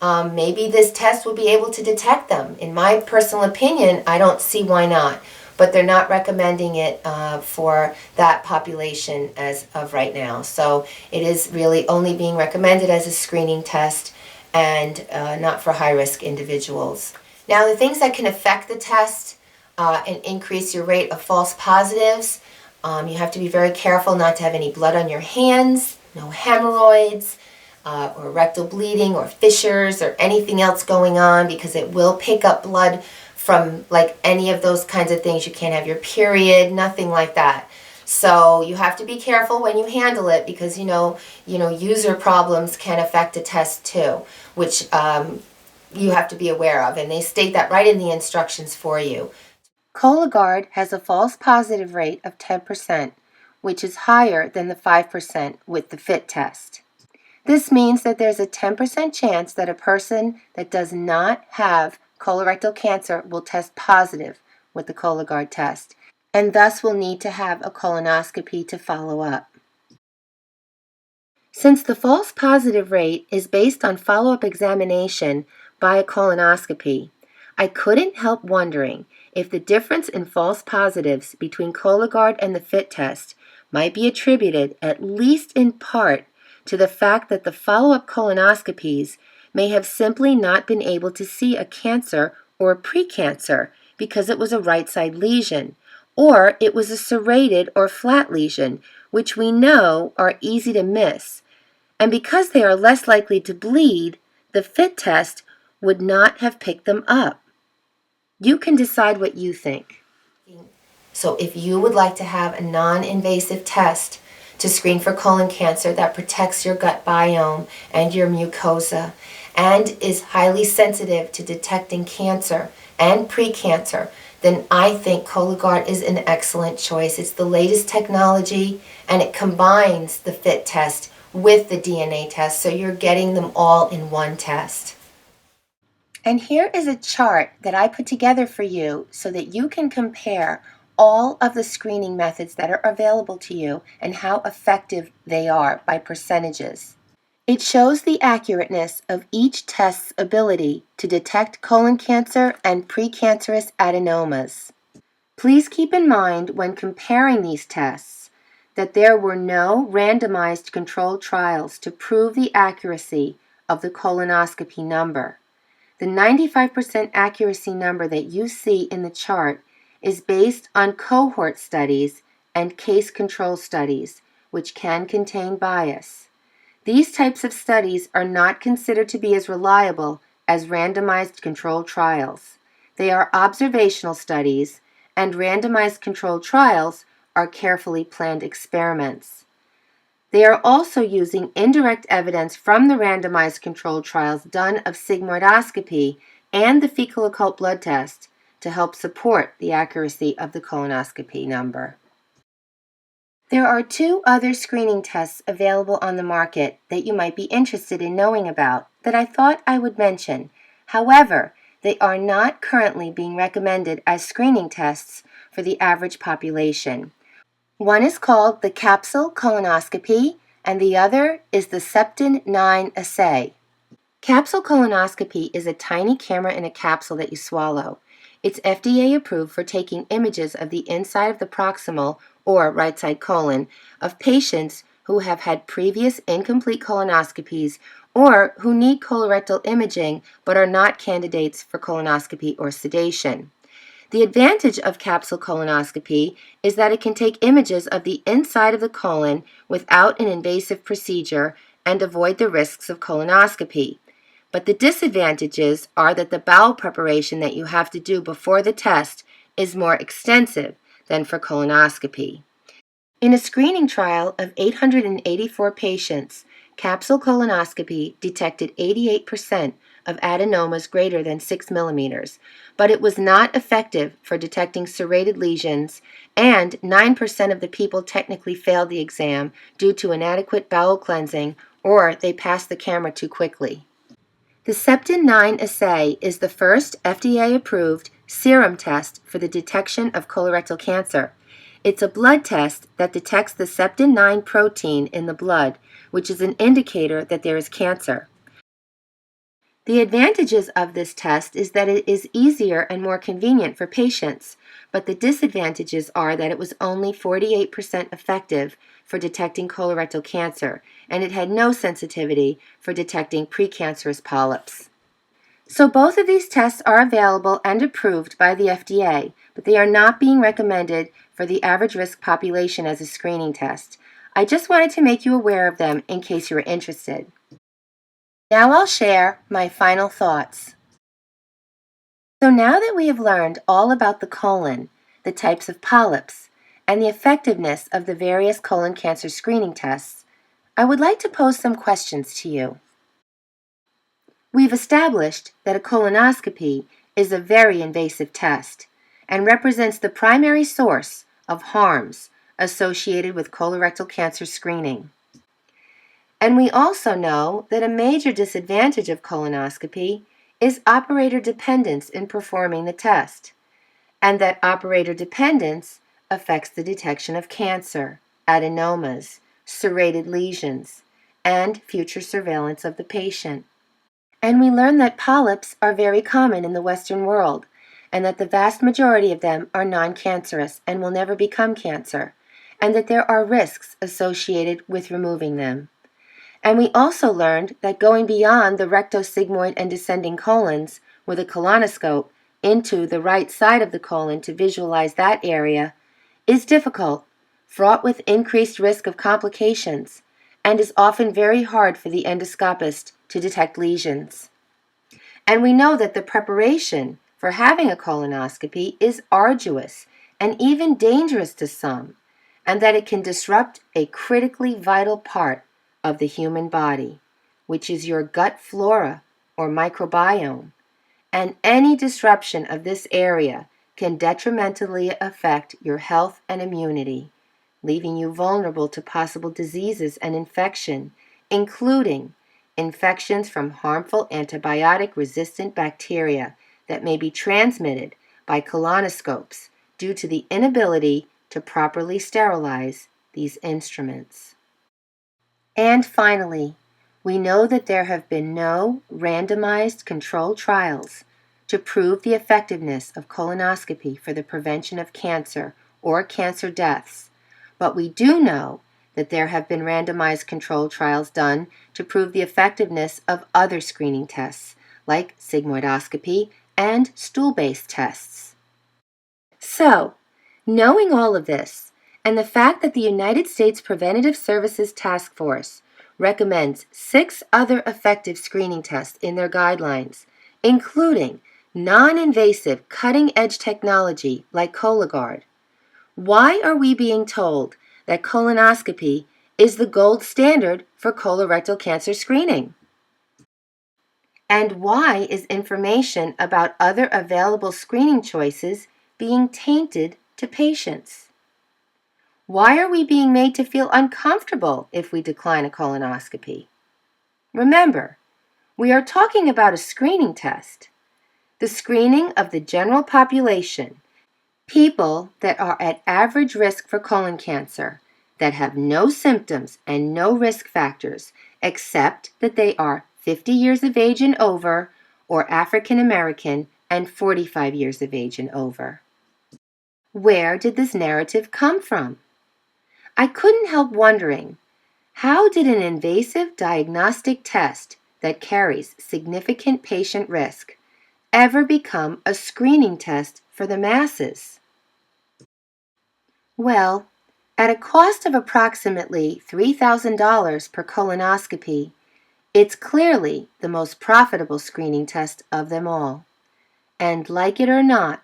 maybe this test will be able to detect them. In my personal opinion, I don't see why not. But they're not recommending it for that population as of right now. So it is really only being recommended as a screening test and not for high-risk individuals. Now, the things that can affect the test and increase your rate of false positives, you have to be very careful not to have any blood on your hands, no hemorrhoids, or rectal bleeding or fissures or anything else going on because it will pick up blood from like any of those kinds of things. You can't have your period, nothing like that. So you have to be careful when you handle it because, user problems can affect a test too, which you have to be aware of. And they state that right in the instructions for you. Cologuard has a false positive rate of 10%, which is higher than the 5% with the FIT test. This means that there's a 10% chance that a person that does not have colorectal cancer will test positive with the Cologuard test, and thus will need to have a colonoscopy to follow up. Since the false positive rate is based on follow-up examination by a colonoscopy, I couldn't help wondering if the difference in false positives between Cologuard and the FIT test might be attributed, at least in part, to the fact that the follow-up colonoscopies may have simply not been able to see a cancer or a precancer because it was a right-side lesion, or it was a serrated or flat lesion, which we know are easy to miss. And because they are less likely to bleed, the FIT test would not have picked them up. You can decide what you think. So if you would like to have a non-invasive test to screen for colon cancer that protects your gut biome and your mucosa and is highly sensitive to detecting cancer and precancer, then I think Cologuard is an excellent choice. It's the latest technology and it combines the FIT test with the DNA test, so you're getting them all in one test. And here is a chart that I put together for you so that you can compare all of the screening methods that are available to you and how effective they are by percentages. It shows the accurateness of each test's ability to detect colon cancer and precancerous adenomas. Please keep in mind when comparing these tests that there were no randomized controlled trials to prove the accuracy of the colonoscopy number. The 95% accuracy number that you see in the chart is based on cohort studies and case control studies, which can contain bias. These types of studies are not considered to be as reliable as randomized controlled trials. They are observational studies, and randomized controlled trials are carefully planned experiments. They are also using indirect evidence from the randomized controlled trials done of sigmoidoscopy and the fecal occult blood test to help support the accuracy of the colonoscopy number. There are 2 other screening tests available on the market that you might be interested in knowing about that I thought I would mention. However, they are not currently being recommended as screening tests for the average population. One is called the capsule colonoscopy, and the other is the Septin 9 assay. Capsule colonoscopy is a tiny camera in a capsule that you swallow. It's FDA approved for taking images of the inside of the proximal or right side colon of patients who have had previous incomplete colonoscopies or who need colorectal imaging but are not candidates for colonoscopy or sedation. The advantage of capsule colonoscopy is that it can take images of the inside of the colon without an invasive procedure and avoid the risks of colonoscopy. But the disadvantages are that the bowel preparation that you have to do before the test is more extensive than for colonoscopy. In a screening trial of 884 patients, capsule colonoscopy detected 88% of adenomas greater than 6 millimeters, but it was not effective for detecting serrated lesions, and 9% of the people technically failed the exam due to inadequate bowel cleansing or they passed the camera too quickly. The Septin 9 assay is the first FDA-approved serum test for the detection of colorectal cancer. It's a blood test that detects the Septin 9 protein in the blood, which is an indicator that there is cancer. The advantages of this test is that it is easier and more convenient for patients, but the disadvantages are that it was only 48% effective for detecting colorectal cancer, and it had no sensitivity for detecting precancerous polyps. So both of these tests are available and approved by the FDA, but they are not being recommended for the average risk population as a screening test. I just wanted to make you aware of them in case you were interested. Now I'll share my final thoughts. So now that we have learned all about the colon, the types of polyps, and the effectiveness of the various colon cancer screening tests, I would like to pose some questions to you. We've established that a colonoscopy is a very invasive test and represents the primary source of harms associated with colorectal cancer screening. And we also know that a major disadvantage of colonoscopy is operator dependence in performing the test, and that operator dependence affects the detection of cancer, adenomas, serrated lesions, and future surveillance of the patient. And we learn that polyps are very common in the Western world, and that the vast majority of them are non-cancerous and will never become cancer, and that there are risks associated with removing them. And we also learned that going beyond the rectosigmoid and descending colons with a colonoscope into the right side of the colon to visualize that area is difficult, fraught with increased risk of complications, and is often very hard for the endoscopist to detect lesions. And we know that the preparation for having a colonoscopy is arduous and even dangerous to some, and that it can disrupt a critically vital part of the human body, which is your gut flora or microbiome, and any disruption of this area can detrimentally affect your health and immunity, leaving you vulnerable to possible diseases and infection, including infections from harmful antibiotic-resistant bacteria that may be transmitted by colonoscopes due to the inability to properly sterilize these instruments. And finally, we know that there have been no randomized controlled trials to prove the effectiveness of colonoscopy for the prevention of cancer or cancer deaths, but we do know that there have been randomized controlled trials done to prove the effectiveness of other screening tests, like sigmoidoscopy and stool-based tests. So, knowing all of this, and the fact that the United States Preventative Services Task Force recommends 6 other effective screening tests in their guidelines, including non-invasive cutting-edge technology like Cologuard. Why are we being told that colonoscopy is the gold standard for colorectal cancer screening? And why is information about other available screening choices being tainted to patients? Why are we being made to feel uncomfortable if we decline a colonoscopy? Remember, we are talking about a screening test. The screening of the general population, people that are at average risk for colon cancer, that have no symptoms and no risk factors except that they are 50 years of age and over, or African American and 45 years of age and over. Where did this narrative come from? I couldn't help wondering, how did an invasive diagnostic test that carries significant patient risk ever become a screening test for the masses? Well, at a cost of approximately $3,000 per colonoscopy, it's clearly the most profitable screening test of them all. And like it or not,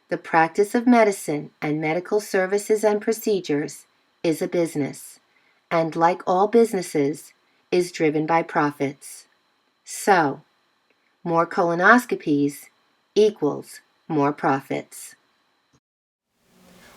the practice of medicine and medical services and procedures is a business, and like all businesses, is driven by profits. So, more colonoscopies equals more profits.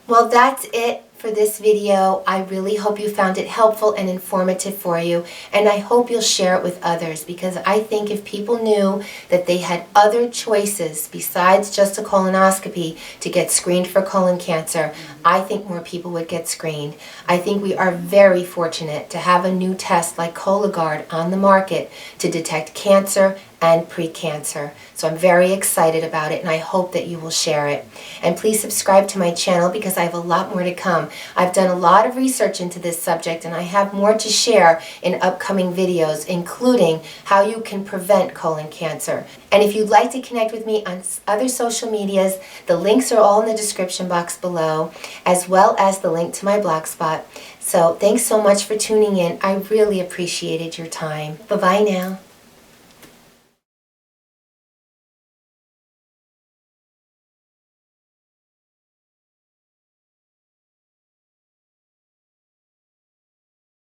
Well, that's it for this video. I really hope you found it helpful and informative for you, and I hope you'll share it with others, because I think if people knew that they had other choices besides just a colonoscopy to get screened for colon cancer, I think more people would get screened. I think we are very fortunate to have a new test like Cologuard on the market to detect cancer and precancer. So I'm very excited about it, and I hope that you will share it. And please subscribe to my channel, because I have a lot more to come. I've done a lot of research into this subject, and I have more to share in upcoming videos, including how you can prevent colon cancer. And if you'd like to connect with me on other social medias, the links are all in the description box below, as well as the link to my blogspot. So thanks so much for tuning in. I really appreciated your time. Bye-bye now.